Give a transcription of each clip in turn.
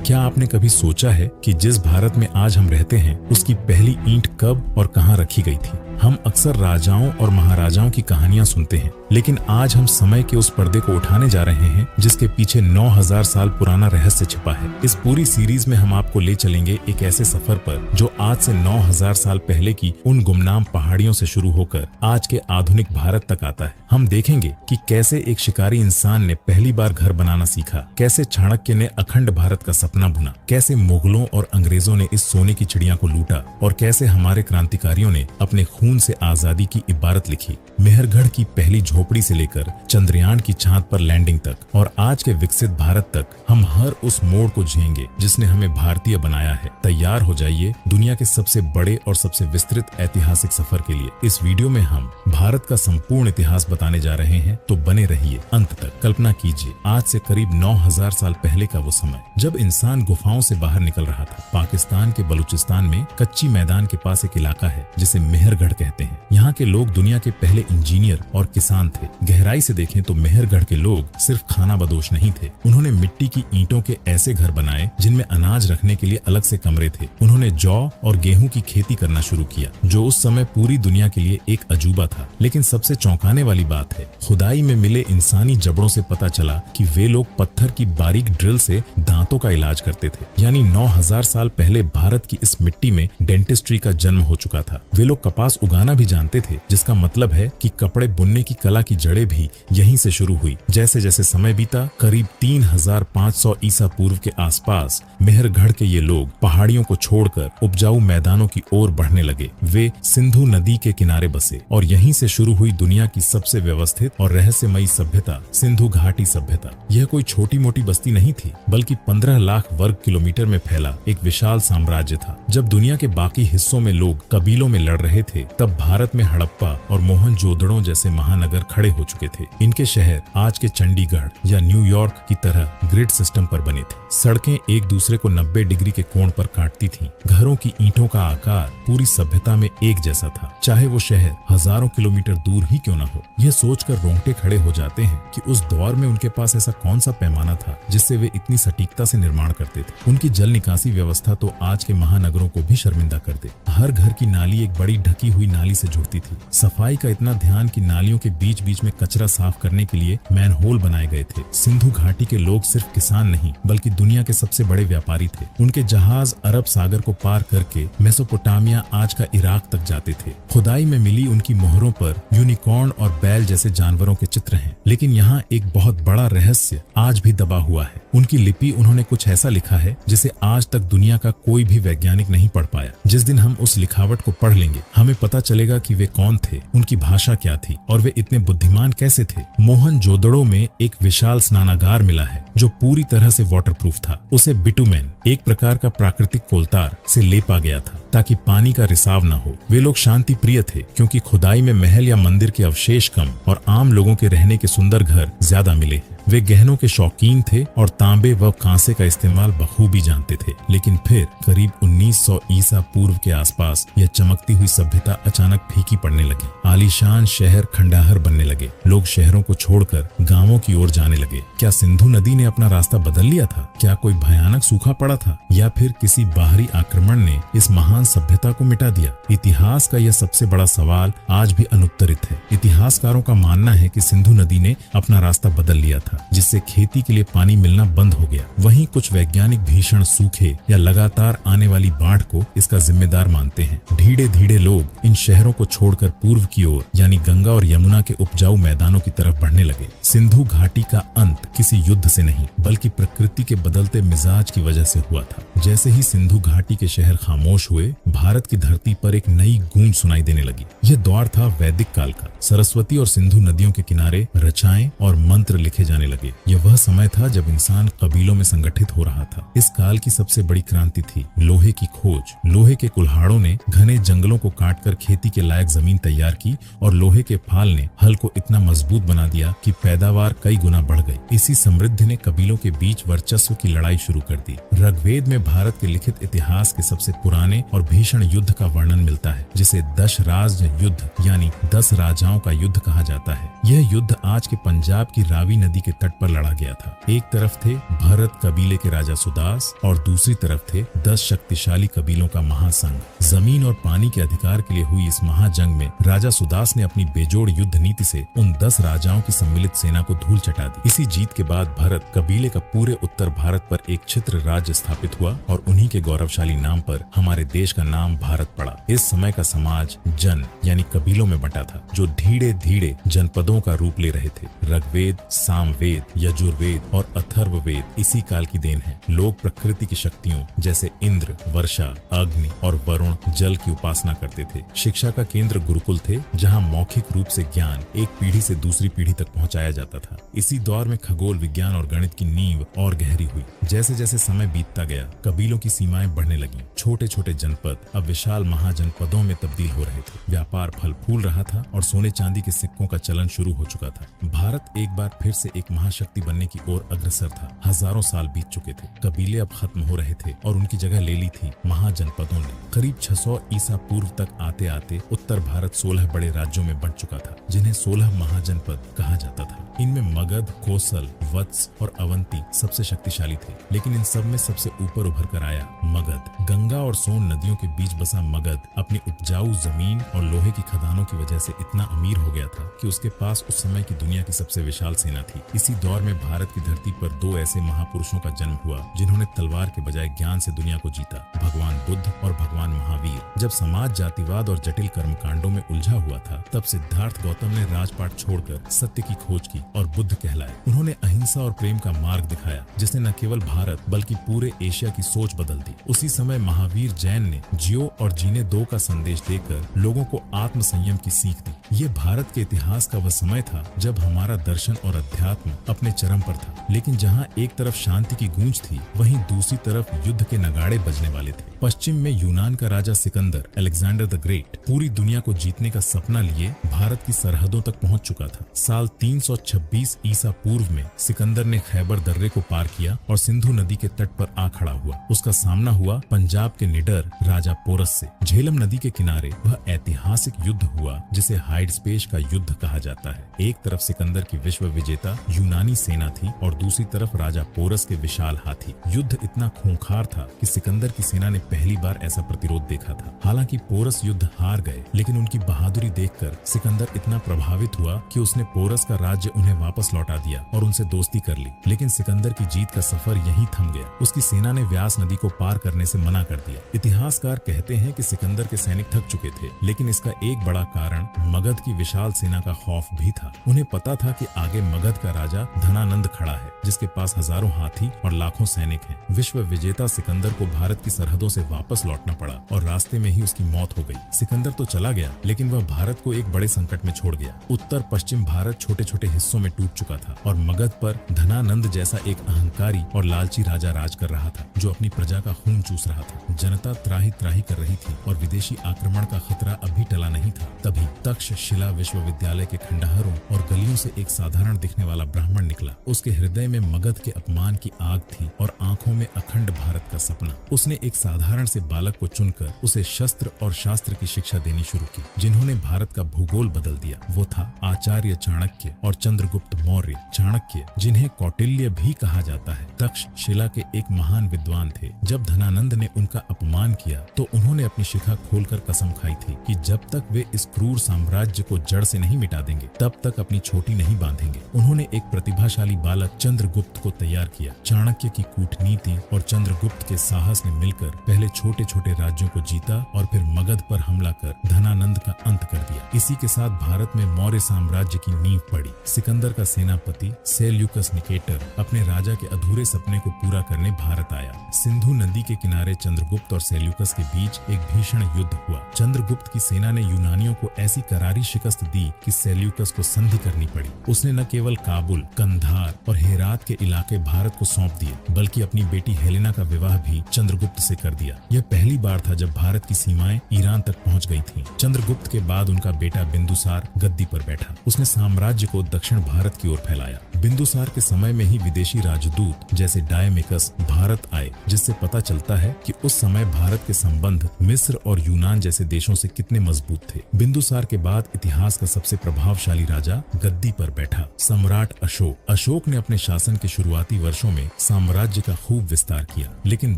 क्या आपने कभी सोचा है कि जिस भारत में आज हम रहते हैं उसकी पहली ईंट कब और कहां रखी गई थी? हम अक्सर राजाओं और महाराजाओं की कहानियां सुनते हैं, लेकिन आज हम समय के उस पर्दे को उठाने जा रहे हैं जिसके पीछे 9000 साल पुराना रहस्य छिपा है। इस पूरी सीरीज में हम आपको ले चलेंगे एक ऐसे सफर पर जो आज से 9000 साल पहले की उन गुमनाम पहाड़ियों से शुरू होकर आज के आधुनिक भारत तक आता है। हम देखेंगे कि कैसे एक शिकारी इंसान ने पहली बार घर बनाना सीखा, कैसे चाणक्य ने अखंड भारत का सपना बुना, कैसे मुगलों और अंग्रेजों ने इस सोने की चिड़िया को लूटा और कैसे हमारे क्रांतिकारियों ने अपने खून से आजादी की इबारत लिखी। मेहरगढ़ की पहली झोपड़ी से लेकर चंद्रयान की चांद पर लैंडिंग तक और आज के विकसित भारत तक हम हर उस मोड़ को जिएंगे जिसने हमें भारतीय बनाया है। तैयार हो जाइए दुनिया के सबसे बड़े और सबसे विस्तृत ऐतिहासिक सफर के लिए। इस वीडियो में हम भारत का संपूर्ण इतिहास बताने जा रहे हैं, तो बने रहिए अंत तक। कल्पना कीजिए आज से करीब 9000 साल पहले का वो समय जब इंसान गुफाओं से बाहर निकल रहा था। पाकिस्तान के बलूचिस्तान में कच्ची मैदान के पास एक इलाका है जिसे मेहरगढ़ कहते हैं। यहाँ के लोग दुनिया के पहले इंजीनियर और किसान थे। गहराई से देखें तो मेहरगढ़ के लोग सिर्फ खाना बदोश नहीं थे, उन्होंने मिट्टी की ईंटों के ऐसे घर बनाए जिनमें अनाज रखने के लिए अलग से कमरे थे। उन्होंने जौ और गेहूं की खेती करना शुरू किया, जो उस समय पूरी दुनिया के लिए एक अजूबा था। लेकिन सबसे चौंकाने वाली बात है, खुदाई में मिले इंसानी जबड़ों से पता चला कि वे लोग पत्थर की बारीक ड्रिल से दांतों का इलाज करते थे। यानी 9000 साल पहले भारत की इस मिट्टी में डेंटिस्ट्री का जन्म हो चुका था। वे लोग कपास उगाना भी जानते थे, जिसका मतलब है कि कपड़े बुनने की कला की जड़ें भी यहीं से शुरू हुई। जैसे जैसे समय बीता, करीब 3500 ईसा पूर्व के आसपास मेहरगढ़ के ये लोग पहाड़ियों को छोड़कर उपजाऊ मैदानों की ओर बढ़ने लगे। वे सिंधु नदी के किनारे बसे और यहीं से शुरू हुई दुनिया की सबसे व्यवस्थित और रहस्यमयी सभ्यता, सिंधु घाटी सभ्यता। यह कोई छोटी मोटी बस्ती नहीं थी, बल्कि 15 लाख वर्ग किलोमीटर में फैला एक विशाल साम्राज्य था। जब दुनिया के बाकी हिस्सों में लोग कबीलों में लड़ रहे थे, तब भारत में हड़प्पा और मोहनजोदड़ो जैसे महानगर खड़े हो चुके थे। इनके शहर आज के चंडीगढ़ या न्यूयॉर्क की तरह ग्रिड सिस्टम पर बने थे। सड़कें एक दूसरे को 90 डिग्री के कोण पर काटती थीं। घरों की ईंटों का आकार पूरी सभ्यता में एक जैसा था, चाहे वो शहर हजारों किलोमीटर दूर ही क्यों न हो। यह सोचकर रोंगटे खड़े हो जाते हैं कि उस दौर में उनके पास ऐसा कौन सा पैमाना था जिससे वे इतनी सटीकता से निर्माण करते थे। उनकी जल निकासी व्यवस्था तो आज के महानगरों को भी शर्मिंदा कर दे। हर घर की नाली एक बड़ी ढकी हुई नाली से जुड़ती थी। सफाई का इतना ध्यान कि नालियों के बीच बीच में कचरा साफ करने के लिए मैनहोल बनाए गए थे। सिंधु घाटी के लोग सिर्फ किसान नहीं, बल्कि दुनिया के सबसे बड़े व्यापारी थे। उनके जहाज अरब सागर को पार करके मेसोपोटामिया, आज का इराक तक जाते थे। खुदाई में मिली उनकी मोहरों पर यूनिकॉर्न और बैल जैसे जानवरों के चित्र हैं। लेकिन यहाँ एक बहुत बड़ा रहस्य आज भी दबा हुआ है। उनकी लिपि, उन्होंने कुछ ऐसा लिखा है जिसे आज तक दुनिया का कोई भी वैज्ञानिक नहीं पढ़ पाया। जिस दिन हम उस लिखावट को पढ़ लेंगे, हमें पता चलेगा कि वे कौन थे, उनकी भाषा क्या थी और वे इतने बुद्धिमान कैसे थे। मोहनजोदड़ो में एक विशाल स्नानागार मिला है जो पूरी तरह से वाटरप्रूफ था। उसे बिटुमेन, एक प्रकार का प्राकृतिक कोलतार, से लेपा गया था ताकि पानी का रिसाव न हो। वे लोग शांति प्रिय थे क्योंकि खुदाई में महल या मंदिर के अवशेष कम और आम लोगों के रहने के सुंदर घर ज्यादा मिले। वे गहनों के शौकीन थे और तांबे व कांसे का इस्तेमाल बखूबी जानते थे। लेकिन फिर करीब 1900 ईसा पूर्व के आसपास यह चमकती हुई सभ्यता अचानक फीकी पड़ने लगी। आलीशान शहर खंडहर बनने लगे। लोग शहरों को छोड़कर गांवों की ओर जाने लगे। क्या सिंधु नदी ने अपना रास्ता बदल लिया था? क्या कोई भयानक सूखा पड़ा था? या फिर किसी बाहरी आक्रमण ने इस महान सभ्यता को मिटा दिया? इतिहास का यह सबसे बड़ा सवाल आज भी अनुत्तरित है। इतिहासकारों का मानना है कि सिंधु नदी ने अपना रास्ता बदल लिया था, जिससे खेती के लिए पानी मिलना बंद हो गया। वहीं कुछ वैज्ञानिक भीषण सूखे या लगातार आने वाली बाढ़ को इसका जिम्मेदार मानते हैं। धीरे धीरे लोग इन शहरों को छोड़कर पूर्व की ओर, यानी गंगा और यमुना के उपजाऊ मैदानों की तरफ बढ़ने लगे। सिंधु घाटी का अंत किसी युद्ध से नहीं, बल्कि प्रकृति के बदलते मिजाज की वजह से हुआ था। जैसे ही सिंधु घाटी के शहर खामोश हुए, भारत की धरती पर एक नई गूंज सुनाई देने लगी। यह दौर था वैदिक काल का। सरस्वती और सिंधु नदियों के किनारे रचाएं और मंत्र लिखे जाने लगे। यह वह समय था जब इंसान कबीलों में संगठित हो रहा था। इस काल की सबसे बड़ी क्रांति थी लोहे की खोज। लोहे के कुल्हाड़ों ने घने जंगलों को काटकर खेती के लायक जमीन तैयार की और लोहे के फाल ने हल को इतना मजबूत बना दिया कि पैदावार कई गुना बढ़ गई। इसी समृद्धि ने कबीलों के बीच वर्चस्व की लड़ाई शुरू कर दी। ऋग्वेद में भारत के लिखित इतिहास के सबसे पुराने और भीषण युद्ध का वर्णन मिलता है, जिसे दशराज युद्ध यानी 10 राजाओं का युद्ध कहा जाता है। यह युद्ध आज के पंजाब की रावी नदी के तट पर लड़ा गया था। एक तरफ थे भरत कबीले के राजा सुदास और दूसरी तरफ थे 10 शक्तिशाली कबीलों का महासंघ। जमीन और पानी के अधिकार के लिए हुई इस महाजंग में राजा सुदास ने अपनी बेजोड़ युद्ध नीति से उन 10 राजाओं की सम्मिलित सेना को धूल चटा दी। इसी जीत के बाद भरत कबीले का पूरे उत्तर भारत पर एक छित्र राज्य स्थापित हुआ और उन्हीं के गौरवशाली नाम पर हमारे देश का नाम भारत पड़ा। इस समय का समाज जन यानी कबीलों में बंटा था, जो धीरे धीरे जनपदों का रूप ले रहे थे। ऋग्वेद, सामवेद, यजुर्वेद और अथर्ववेद इसी काल की देन है। लोग प्रकृति की शक्तियों जैसे इंद्र, वर्षा, अग्नि और वरुण, जल की उपासना करते थे। शिक्षा का केंद्र गुरुकुल थे, जहाँ मौखिक रूप से ज्ञान एक पीढ़ी से दूसरी पीढ़ी तक पहुँचाया जाता था। इसी दौर में खगोल विज्ञान और गणित की नींव और गहरी हुई। जैसे जैसे समय बीतता गया, कबीलों की सीमाएं बढ़ने लगी। छोटे छोटे जनपद अब विशाल महाजनपदों में तब्दील हो रहे थे। व्यापार फल फूल रहा था और सोने चांदी के सिक्कों का चलन शुरू हो चुका था। भारत एक बार फिर से एक महाशक्ति बनने की ओर अग्रसर था। हजारों साल बीत चुके थे, कबीले अब खत्म हो रहे थे और उनकी जगह ले ली थी महाजनपदों ने। करीब 600 ईसा पूर्व तक आते आते उत्तर भारत 16 बड़े राज्यों में बंट चुका था, जिन्हें 16 महाजनपद कहा जाता था। इनमें मगध, कोसल, वत्स और अवंती सबसे शक्तिशाली थे, लेकिन इन सब में सबसे ऊपर उभर कर आया मगध। गंगा और सोन नदियों के बीच बसा मगध अपनी उपजाऊ जमीन और लोहे की खदानों की वजह से इतना अमीर हो गया था कि उसके पास उस समय की दुनिया की सबसे विशाल सेना थी। इसी दौर में भारत की धरती पर 2 ऐसे महापुरुषों का जन्म हुआ जिन्होंने तलवार के बजाय ज्ञान से दुनिया को जीता, भगवान बुद्ध और भगवान महावीर। जब समाज जातिवाद और जटिल कर्मकांडों में उलझा हुआ था, तब सिद्धार्थ गौतम ने राजपाट छोड़कर सत्य की खोज की और बुद्ध कहलाए। उन्होंने अहिंसा और प्रेम का मार्ग दिखाया, जिसने न केवल भारत बल्कि पूरे एशिया की सोच बदल दी। उसी समय महावीर जैन ने जियो और जीने दो का संदेश देकर लोगों को आत्म संयम की सीख दी। ये भारत के इतिहास का वह समय था जब हमारा दर्शन और अध्यात्म अपने चरम पर था, लेकिन जहाँ एक तरफ शांति की गूंज थी, वहीं दूसरी तरफ युद्ध के नगाड़े बजने वाले थे। पश्चिम में यूनान का राजा सिकंदर, अलेक्जेंडर द ग्रेट, पूरी दुनिया को जीतने का सपना लिए भारत की सरहदों तक पहुंच चुका था। साल 326 ईसा पूर्व में सिकंदर ने खैबर दर्रे को पार किया और सिंधु नदी के तट पर आ खड़ा हुआ। उसका सामना हुआ पंजाब के निडर राजा पोरस से। झेलम नदी के किनारे वह ऐतिहासिक युद्ध हुआ जिसे हाइड्सपेश का युद्ध कहा जाता है। एक तरफ सिकंदर की विश्व विजेता यूनानी सेना थी और दूसरी तरफ राजा पोरस के विशाल हाथी। युद्ध इतना खूंखार था कि सिकंदर की सेना ने पहली बार ऐसा प्रतिरोध देखा था। हालांकि पोरस युद्ध हार गए, लेकिन उनकी बहादुरी देखकर सिकंदर इतना प्रभावित हुआ कि उसने पोरस का राज्य उन्हें वापस लौटा दिया और उनसे दोस्ती कर ली। लेकिन सिकंदर की जीत का सफर यहीं थम गया। उसकी सेना ने व्यास नदी को पार करने से मना कर दिया। इतिहासकार कहते हैं कि सिकंदर के सैनिक थक चुके थे, लेकिन इसका एक बड़ा कारण मगध की विशाल सेना का खौफ भी था। उन्हें पता था कि आगे मगध का राजा धनानंद खड़ा है, जिसके पास हजारों हाथी और लाखों सैनिक हैं। विश्व विजेता सिकंदर को भारत की सरहदों से वापस लौटना पड़ा और रास्ते में ही उसकी मौत हो गई। सिकंदर तो चला गया, लेकिन वह भारत को एक बड़े संकट में छोड़ गया। उत्तर पश्चिम भारत छोटे छोटे हिस्सों में टूट चुका था और मगध पर धनानंद जैसा एक अहंकारी और लालची राजा राज कर रहा था, जो अपनी प्रजा का खून चूस रहा था। जनता त्राही त्राही कर रही थी और विदेशी आक्रमण का खतरा अभी टला नहीं था। तभी तक्षशिला विश्वविद्यालय के खंडहरों और गलियों से एक साधारण दिखने वाला ब्राह्मण निकला। उसके हृदय में मगध के अपमान की आग थी और आंखों में अखंड भारत का सपना। उसने एक साधारण से बालक को चुनकर उसे शस्त्र और शास्त्र की शिक्षा देनी शुरू की, जिन्होंने भारत का भूगोल बदल दिया। वो था आचार्य चाणक्य और चंद्रगुप्त मौर्य। चाणक्य, जिन्हें कौटिल्य भी कहा जाता है, तक्षशिला के एक महान विद्वान थे। जब धनानंद ने उनका अपमान किया तो उन्होंने अपनी शिखा खोलकर कसम खाई थी कि जब तक वे इस क्रूर साम्राज्य को जड़ से नहीं मिटा देंगे, तब तक अपनी छोटी नहीं बांधेंगे। उन्होंने एक प्रतिभाशाली बालक चंद्रगुप्त को तैयार किया। चाणक्य की कूटनीति और चंद्रगुप्त के साहस ने मिलकर पहले छोटे छोटे राज्यों को जीता और फिर मगध पर हमला कर धनानंद का अंत कर दिया। इसी के साथ भारत में मौर्य साम्राज्य की नींव पड़ी। सिकंदर का सेनापति सेल्यूकस निकेटर अपने राजा के अधूरे सपने को पूरा करने भारत आया। सिंधु नदी के किनारे चंद्रगुप्त और सेल्यूकस के बीच एक भीषण युद्ध हुआ। चंद्रगुप्त की सेना ने यूनानियों को ऐसी करारी शिकस्त दी कि सेल्यूकस को संधि करनी पड़ी। उसने न केवल काबुल, कंधार और हेरात के इलाके भारत को सौंप दिए, बल्कि अपनी बेटी हेलेना का विवाह भी चंद्रगुप्त से कर दिया। यह पहली बार था जब भारत की सीमाएं ईरान तक पहुंच गई थीं। चंद्रगुप्त के बाद उनका बेटा बिंदुसार गद्दी पर बैठा। उसने साम्राज्य को दक्षिण भारत की ओर फैलाया। बिंदुसार के समय में ही विदेशी राजदूत जैसे डायमेकस भारत आए, जिससे पता चलता है कि उस समय भारत के संबंध मिस्र और यूनान जैसे देशों से कितने मजबूत थे। बिंदुसार के बाद इतिहास का सबसे प्रभावशाली राजा गद्दी पर बैठा, सम्राट अशोक। अशोक ने अपने शासन के शुरुआती वर्षों में साम्राज्य का खूब विस्तार किया, लेकिन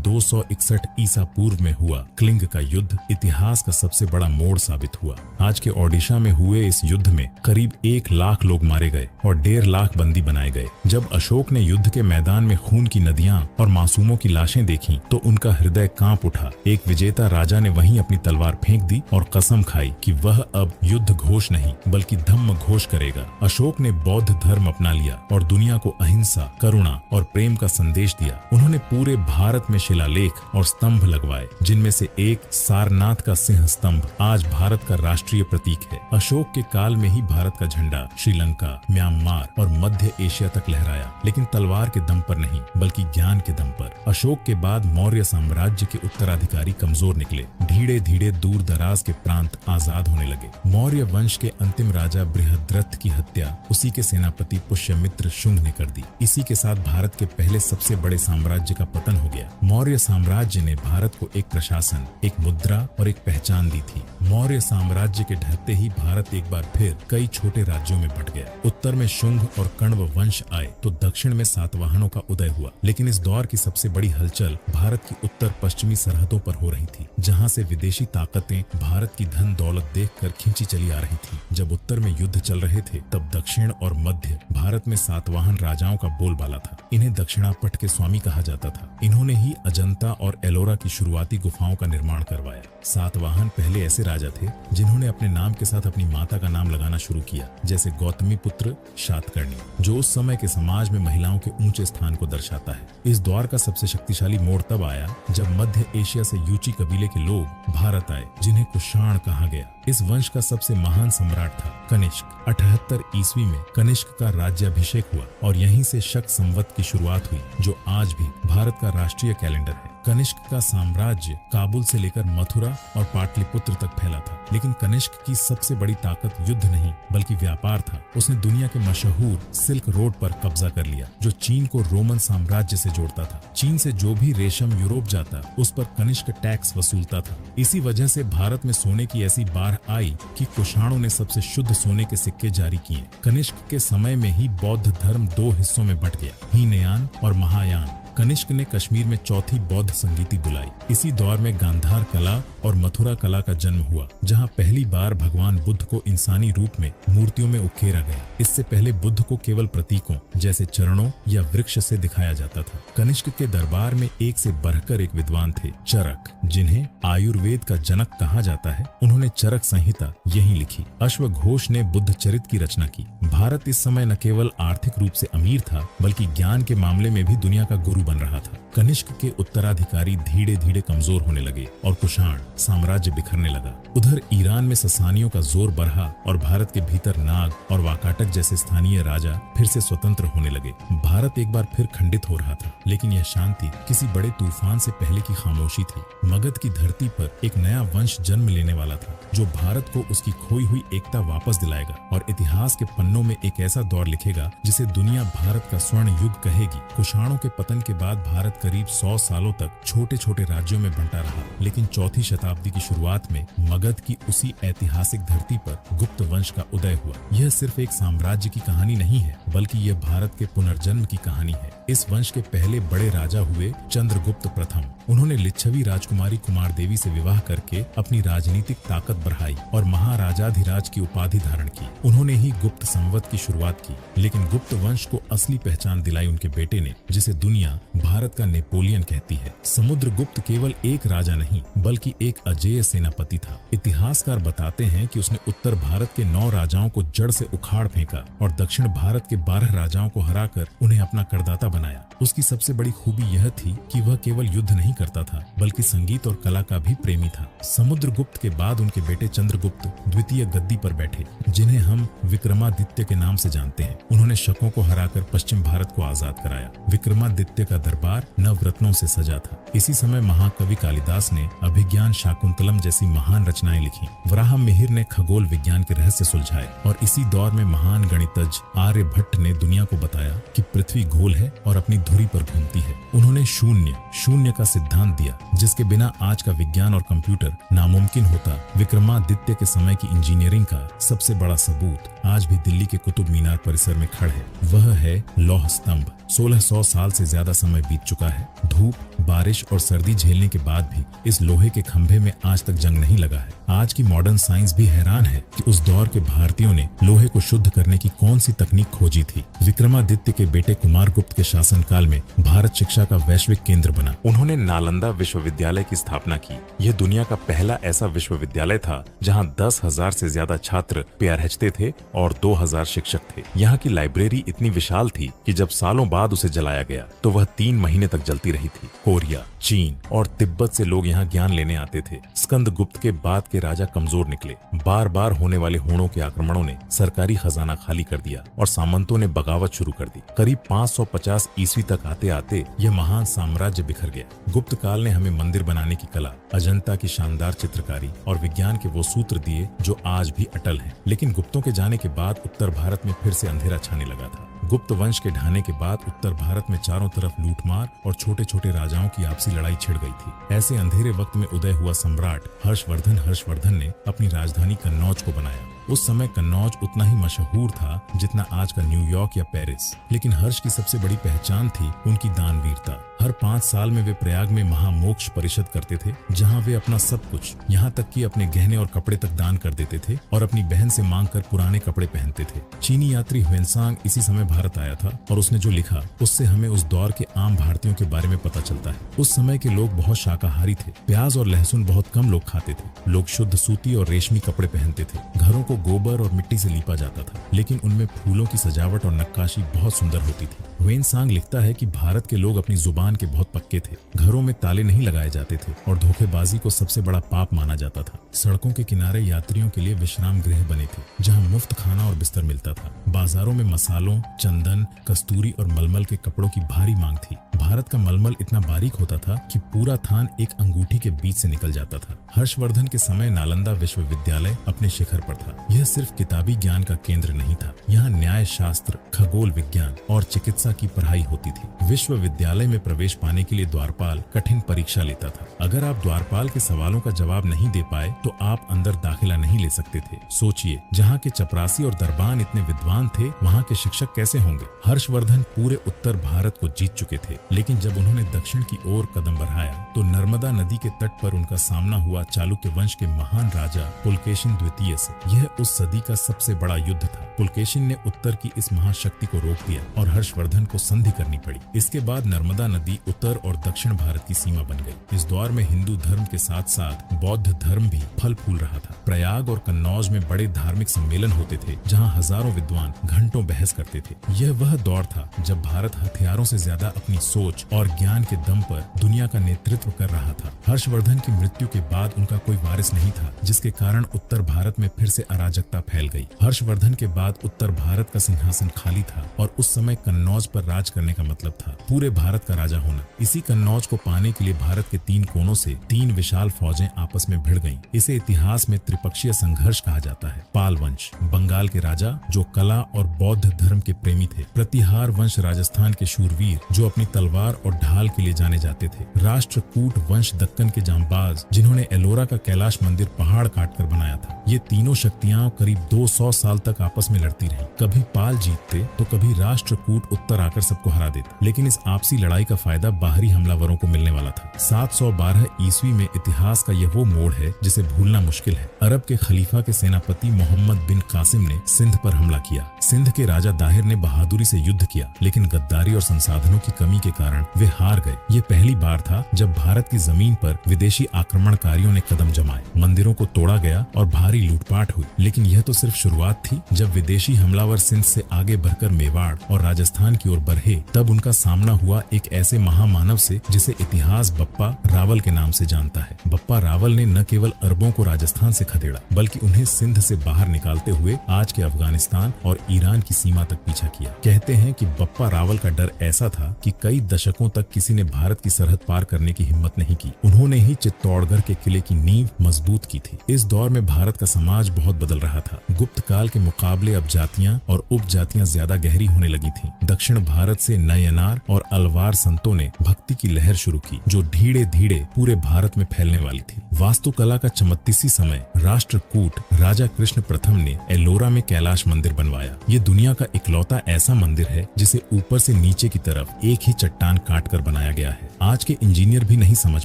261 ईसा पूर्व में हुआ क्लिंग का युद्ध इतिहास का सबसे बड़ा मोड़ साबित हुआ। आज के ओडिशा में हुए इस युद्ध में करीब 1 लाख लोग मारे गए और 1.5 लाख बंदी बनाए गए। जब अशोक ने युद्ध के मैदान में खून की नदियां और मासूमों की लाशें देखी तो उनका हृदय कांप उठा। एक विजेता राजा ने वहीं अपनी तलवार फेंक दी और कसम खाई कि वह अब युद्ध घोष नहीं बल्कि धम्म घोष करेगा। अशोक ने बौद्ध धर्म अपना लिया और दुनिया को अहिंसा, करुणा और प्रेम का संदेश दिया। उन्होंने पूरे भारत में शिलालेख और स्तंभ लगवाए, जिनमें से एक सारनाथ का सिंह स्तंभ आज भारत का राष्ट्रीय प्रतीक है। अशोक के काल में ही भारत का झंडा श्रीलंका, म्यांमार और मध्य एशिया तक लहराया, लेकिन तलवार के दम पर नहीं बल्कि ज्ञान के दम पर। अशोक के बाद मौर्य साम्राज्य के उत्तराधिकारी कमजोर निकले। धीरे धीरे दूर दराज के प्रांत आजाद होने लगे। मौर्य वंश के अंतिम राजा बृहद्रथ की हत्या उसी के सेनापति पुष्यमित्र शुंग ने कर दी। इसी के साथ भारत के पहले सबसे बड़े साम्राज्य का पतन हो गया। मौर्य साम्राज्य ने भारत को एक प्रशासन, एक मुद्रा और एक पहचान दी थी। मौर्य साम्राज्य के ढहते ही भारत एक बार फिर कई छोटे राज्यों में बंट गया। उत्तर में शुंग और कण्व वंश आए तो दक्षिण में सातवाहनों का उदय हुआ। लेकिन इस दौर की सबसे बड़ी हलचल भारत की उत्तर पश्चिमी सरहदों पर हो रही थी, जहां से विदेशी ताकतें भारत की धन दौलत देखकर खींची चली आ रही थी। जब उत्तर में युद्ध चल रहे थे तब दक्षिण और मध्य भारत में सातवाहन राजाओं का बोलबाला था। इन्हें दक्षिणापट के स्वामी कहा जाता था। इन्होंने ही अजंता और एलोरा की शुरुआती गुफाओं का निर्माण करवाया। सातवाहन पहले ऐसे राजा थे जिन्होंने अपने नाम के साथ अपनी माता का नाम लगाना शुरू किया, जैसे गौतमी पुत्र शातकर्णी, जो उस समय के समाज में महिलाओं के ऊंचे स्थान को दर्शाता है। इस दौर का सबसे शक्तिशाली मोड़ तब आया जब मध्य एशिया से यूची कबीले के लोग भारत आए, जिन्हें कुषाण कहा गया। इस वंश का सबसे महान सम्राट था कनिष्क। 78 ईस्वी में कनिष्क का राज्याभिषेक हुआ और यहीं से शक संवत की शुरुआत हुई, जो आज भी भारत का राष्ट्रीय कैलेंडर है। कनिष्क का साम्राज्य काबुल से लेकर मथुरा और पाटलिपुत्र तक फैला था, लेकिन कनिष्क की सबसे बड़ी ताकत युद्ध नहीं बल्कि व्यापार था। उसने दुनिया के मशहूर सिल्क रोड पर कब्जा कर लिया, जो चीन को रोमन साम्राज्य से जोड़ता था। चीन से जो भी रेशम यूरोप जाता उस पर कनिष्क टैक्स वसूलता था। इसी वजह से भारत में सोने की ऐसी बाढ़ आई कि कुषाणों ने सबसे शुद्ध सोने के सिक्के जारी किए। कनिष्क के समय में ही बौद्ध धर्म 2 हिस्सों में बंट गया, हीनयान और महायान। कनिष्क ने कश्मीर में चौथी बौद्ध संगीति बुलाई। इसी दौर में गांधार कला और मथुरा कला का जन्म हुआ, जहां पहली बार भगवान बुद्ध को इंसानी रूप में मूर्तियों में उकेरा गया। इससे पहले बुद्ध को केवल प्रतीकों जैसे चरणों या वृक्ष से दिखाया जाता था। कनिष्क के दरबार में एक से बढ़कर एक विद्वान थे, चरक, जिन्हें आयुर्वेद का जनक कहा जाता है। उन्होंने चरक संहिता यहीं लिखी। अश्वघोष ने बुद्ध चरित की रचना की। भारत इस समय न केवल आर्थिक रूप से अमीर था बल्कि ज्ञान के मामले में भी दुनिया का गुरु बन रहा था। कनिष्क के उत्तराधिकारी धीरे धीरे कमजोर होने लगे और कुषाण साम्राज्य बिखरने लगा। उधर ईरान में ससानियों का जोर बढ़ा और भारत के भीतर नाग और वाकाटक जैसे स्थानीय राजा फिर से स्वतंत्र होने लगे। भारत एक बार फिर खंडित हो रहा था, लेकिन यह शांति किसी बड़े तूफान से पहले की खामोशी थी। मगध की धरती पर एक नया वंश जन्म लेने वाला था, जो भारत को उसकी खोई हुई एकता वापस दिलाएगा और इतिहास के पन्नों में एक ऐसा दौर लिखेगा जिसे दुनिया भारत का स्वर्ण युग कहेगी। कुषाणों के पतन के बाद भारत करीब 100 सालों तक छोटे छोटे राज्यों में बंटा रहा, लेकिन चौथी शताब्दी की शुरुआत में मगध की उसी ऐतिहासिक धरती पर गुप्त वंश का उदय हुआ। यह सिर्फ एक साम्राज्य की कहानी नहीं है, बल्कि यह भारत के पुनर्जन्म की कहानी है। इस वंश के पहले बड़े राजा हुए चंद्रगुप्त प्रथम। उन्होंने लिच्छवी राजकुमारी कुमार देवी से विवाह करके अपनी राजनीतिक ताकत बढ़ाई और महाराजाधिराज की उपाधि धारण की। उन्होंने ही गुप्त संवत की शुरुआत की, लेकिन गुप्त वंश को असली पहचान दिलाई उनके बेटे ने, जिसे दुनिया भारत का नेपोलियन कहती है। समुद्रगुप्त केवल एक राजा नहीं बल्कि एक अजेय सेनापति था। इतिहासकार बताते हैं कि उसने उत्तर भारत के 9 राजाओं को जड़ से उखाड़ फेंका और दक्षिण भारत के 12 राजाओं को हराकर उन्हें अपना करदाता बनाया। उसकी सबसे बड़ी खूबी यह थी कि वह केवल युद्ध नहीं करता था बल्कि संगीत और कला का भी प्रेमी था। समुद्रगुप्त के बाद उनके बेटे चंद्रगुप्त द्वितीय गद्दी पर बैठे, जिन्हें हम विक्रमादित्य के नाम से जानते हैं। उन्होंने शकों को हराकर पश्चिम भारत को आजाद कराया। विक्रमादित्य का दरबार नवरत्नों से सजा था। इसी समय महाकवि कालिदास ने अभिज्ञान शाकुंतलम जैसी महान रचनाएं लिखी। वराह मिहिर ने खगोल विज्ञान के रहस्य सुलझाए और इसी दौर में महान गणितज्ञ आर्यभट्ट ने दुनिया को बताया कि पृथ्वी गोल है और अपनी धुरी पर घूमती है। उन्होंने शून्य का सिद्धांत दिया, जिसके बिना आज का विज्ञान और कंप्यूटर नामुमकिन होता। विक्रमादित्य के समय की इंजीनियरिंग का सबसे बड़ा सबूत आज भी दिल्ली के कुतुब मीनार परिसर में खड़ा है। वह है लौह स्तंभ। 1600 साल से ज्यादा समय बीत चुका है। धूप, बारिश और सर्दी झेलने के बाद भी इस लोहे के खंभे में आज तक जंग नहीं लगा है। आज की मॉडर्न साइंस भी हैरान है कि उस दौर के भारतीयों ने लोहे को शुद्ध करने की कौन सी तकनीक खोजी थी। विक्रमादित्य के बेटे कुमारगुप्त के शासनकाल में भारत शिक्षा का वैश्विक केंद्र बना। उन्होंने नालंदा विश्वविद्यालय की स्थापना की। यह दुनिया का पहला ऐसा विश्वविद्यालय था जहाँ 10,000 से ज्यादा छात्र पीएचडी थे और 2,000 शिक्षक थे। यहाँ की लाइब्रेरी इतनी विशाल थी कि जब सालों बाद उसे जलाया गया तो वह 3 महीने तक जलती रही थी। कोरिया, चीन और तिब्बत से लोग यहाँ ज्ञान लेने आते थे। स्कंदगुप्त के बाद के राजा कमजोर निकले। बार बार होने वाले हूणों के आक्रमणों ने सरकारी खजाना खाली कर दिया और सामंतों ने बगावत शुरू कर दी। करीब 550 ईस्वी तक आते आते यह महान साम्राज्य बिखर गया। गुप्त काल ने हमें मंदिर बनाने की कला, अजंता की शानदार चित्रकारी और विज्ञान के वो सूत्र दिए जो आज भी अटल हैं। लेकिन गुप्तों के जाने के बाद उत्तर भारत में फिर से अंधेरा छाने लगा था। गुप्त वंश के ढाने के बाद उत्तर भारत में चारों तरफ लूटमार और छोटे छोटे राजाओं की आपसी लड़ाई छिड़ गई थी। ऐसे अंधेरे वक्त में उदय हुआ सम्राट हर्षवर्धन ने अपनी राजधानी कन्नौज को बनाया। उस समय कन्नौज उतना ही मशहूर था जितना आज का न्यूयॉर्क या पेरिस। लेकिन हर्ष की सबसे बड़ी पहचान थी उनकी दानवीरता। हर 5 साल में वे प्रयाग में महामोक्ष परिषद करते थे, जहां वे अपना सब कुछ, यहाँ तक कि अपने गहने और कपड़े तक दान कर देते थे और अपनी बहन से मांग कर पुराने कपड़े पहनते थे। चीनी यात्री ह्वेनसांग इसी समय भारत आया था और उसने जो लिखा उससे हमें उस दौर के आम भारतीयों के बारे में पता चलता है। उस समय के लोग बहुत शाकाहारी थे। प्याज और लहसुन बहुत कम लोग खाते थे। लोग शुद्ध सूती और रेशमी कपड़े पहनते थे। घरों को गोबर और मिट्टी से लीपा जाता था, लेकिन उनमें फूलों की सजावट और नक्काशी बहुत सुंदर होती थी। ह्वेनसांग लिखता है कि भारत के लोग अपनी जुबान के बहुत पक्के थे। घरों में ताले नहीं लगाए जाते थे और धोखेबाजी को सबसे बड़ा पाप माना जाता था। सड़कों के किनारे यात्रियों के लिए विश्राम गृह बने थे, जहां मुफ्त खाना और बिस्तर मिलता था। बाजारों में मसालों, चंदन, कस्तूरी और मलमल के कपड़ों की भारी मांग थी। भारत का मलमल इतना बारीक होता था कि पूरा थान एक अंगूठी के बीच से निकल जाता था। हर्षवर्धन के समय नालंदा विश्वविद्यालय अपने शिखर पर था। यह सिर्फ किताबी ज्ञान का केंद्र नहीं था। यहाँ न्याय शास्त्र, खगोल विज्ञान और चिकित्सा की पढ़ाई होती थी। विश्वविद्यालय में प्रवेश पाने के लिए द्वारपाल कठिन परीक्षा लेता था। अगर आप द्वारपाल के सवालों का जवाब नहीं दे पाए तो आप अंदर दाखिला नहीं ले सकते थे। सोचिए, जहाँ के चपरासी और दरबान इतने विद्वान थे, वहाँ के शिक्षक कैसे होंगे। हर्षवर्धन पूरे उत्तर भारत को जीत चुके थे, लेकिन जब उन्होंने दक्षिण की ओर कदम बढ़ाया तो नर्मदा नदी के तट पर उनका सामना हुआ चालुक्य वंश के महान राजा पुलकेशिन द्वितीय से। यह उस सदी का सबसे बड़ा युद्ध था। पुलकेशिन ने उत्तर की इस महाशक्ति को रोक दिया और हर्षवर्धन को संधि करनी पड़ी। इसके बाद नर्मदा नदी उत्तर और दक्षिण भारत की सीमा बन गई। इस दौर में हिंदू धर्म के साथ साथ बौद्ध धर्म भी फल फूल रहा था। प्रयाग और कन्नौज में बड़े धार्मिक सम्मेलन होते थे, जहाँ हजारों विद्वान घंटों बहस करते थे। यह वह दौर था जब भारत हथियारों से ज्यादा अपनी सोच और ज्ञान के दम पर दुनिया का नेतृत्व कर रहा था। हर्षवर्धन की मृत्यु के बाद उनका कोई वारिस नहीं था, जिसके कारण उत्तर भारत में फिर से अराजकता फैल गई। हर्षवर्धन के बाद उत्तर भारत का सिंहासन खाली था और उस समय कन्नौज पर राज करने का मतलब था पूरे भारत का राजा होना। इसी कन्नौज को पाने के लिए भारत के 3 कोनों से 3 विशाल फौजें आपस में भिड़ गईं। इसे इतिहास में त्रिपक्षीय संघर्ष कहा जाता है। पाल वंश, बंगाल के राजा जो कला और बौद्ध धर्म के प्रेमी थे। प्रतिहार वंश, राजस्थान के शूरवीर जो अपनी तलवार और ढाल के लिए जाने जाते थे। राष्ट्रकूट वंश, दक्कन के जांबाज जिन्होंने एलोरा का कैलाश मंदिर पहाड़ काट कर बनाया था। ये तीनों शक्तियां करीब 200 साल तक आपस में लड़ती रही। कभी पाल जीतते तो कभी राष्ट्रकूट उत्तर आकर सबको हरा देता, लेकिन इस आपसी लड़ाई का फायदा बाहरी हमलावरों को मिलने वाला था। 712 ईस्वी में इतिहास का यह वो मोड़ है जिसे भूलना मुश्किल है। अरब के खलीफा के सेनापति मोहम्मद बिन कासिम ने सिंध पर हमला किया। सिंध के राजा दाहिर ने बहादुरी से युद्ध किया, लेकिन गद्दारी और संसाधनों की कमी के कारण वे हार गए। ये पहली बार था जब भारत की जमीन पर विदेशी आक्रमणकारियों ने कदम जमाए। मंदिरों को तोड़ा गया और भारी लूटपाट हुई, लेकिन यह तो सिर्फ शुरुआत थी। जब विदेशी हमलावर सिंध से आगे बढ़कर मेवाड़ और राजस्थान की ओर बढ़े, तब उनका सामना हुआ एक ऐसे महामानव से जिसे इतिहास बप्पा रावल के नाम से जानता है। बप्पा रावल ने न केवल अरबों को राजस्थान से खदेड़ा, बल्कि उन्हें सिंध से बाहर निकालते हुए आज के अफगानिस्तान और ईरान की सीमा तक पीछा किया। कहते हैं कि बप्पा रावल का डर ऐसा था कि कई दशकों तक किसी ने भारत की सरहद पार करने की हिम्मत नहीं की। उन्होंने ही चित्तौड़गढ़ के किले की नींव मजबूत की थी। इस दौर में भारत का समाज बहुत बदल रहा था। गुप्त काल के मुकाबले अब जातियां और उपजातियां ज्यादा गहरी होने लगी थीं। दक्षिण भारत से नयनार और अलवार संतों ने भक्ति की लहर शुरू की, जो धीरे धीरे पूरे भारत में फैलने वाली थी। वास्तुकला का चमत्तीसी समय राष्ट्रकूट राजा कृष्ण प्रथम ने एलोरा में कैलाश मंदिर बनवाया। ये दुनिया का इकलौता ऐसा मंदिर है जिसे ऊपर से नीचे की तरफ एक ही चट्टान काटकर बनाया गया है। आज के इंजीनियर भी नहीं समझ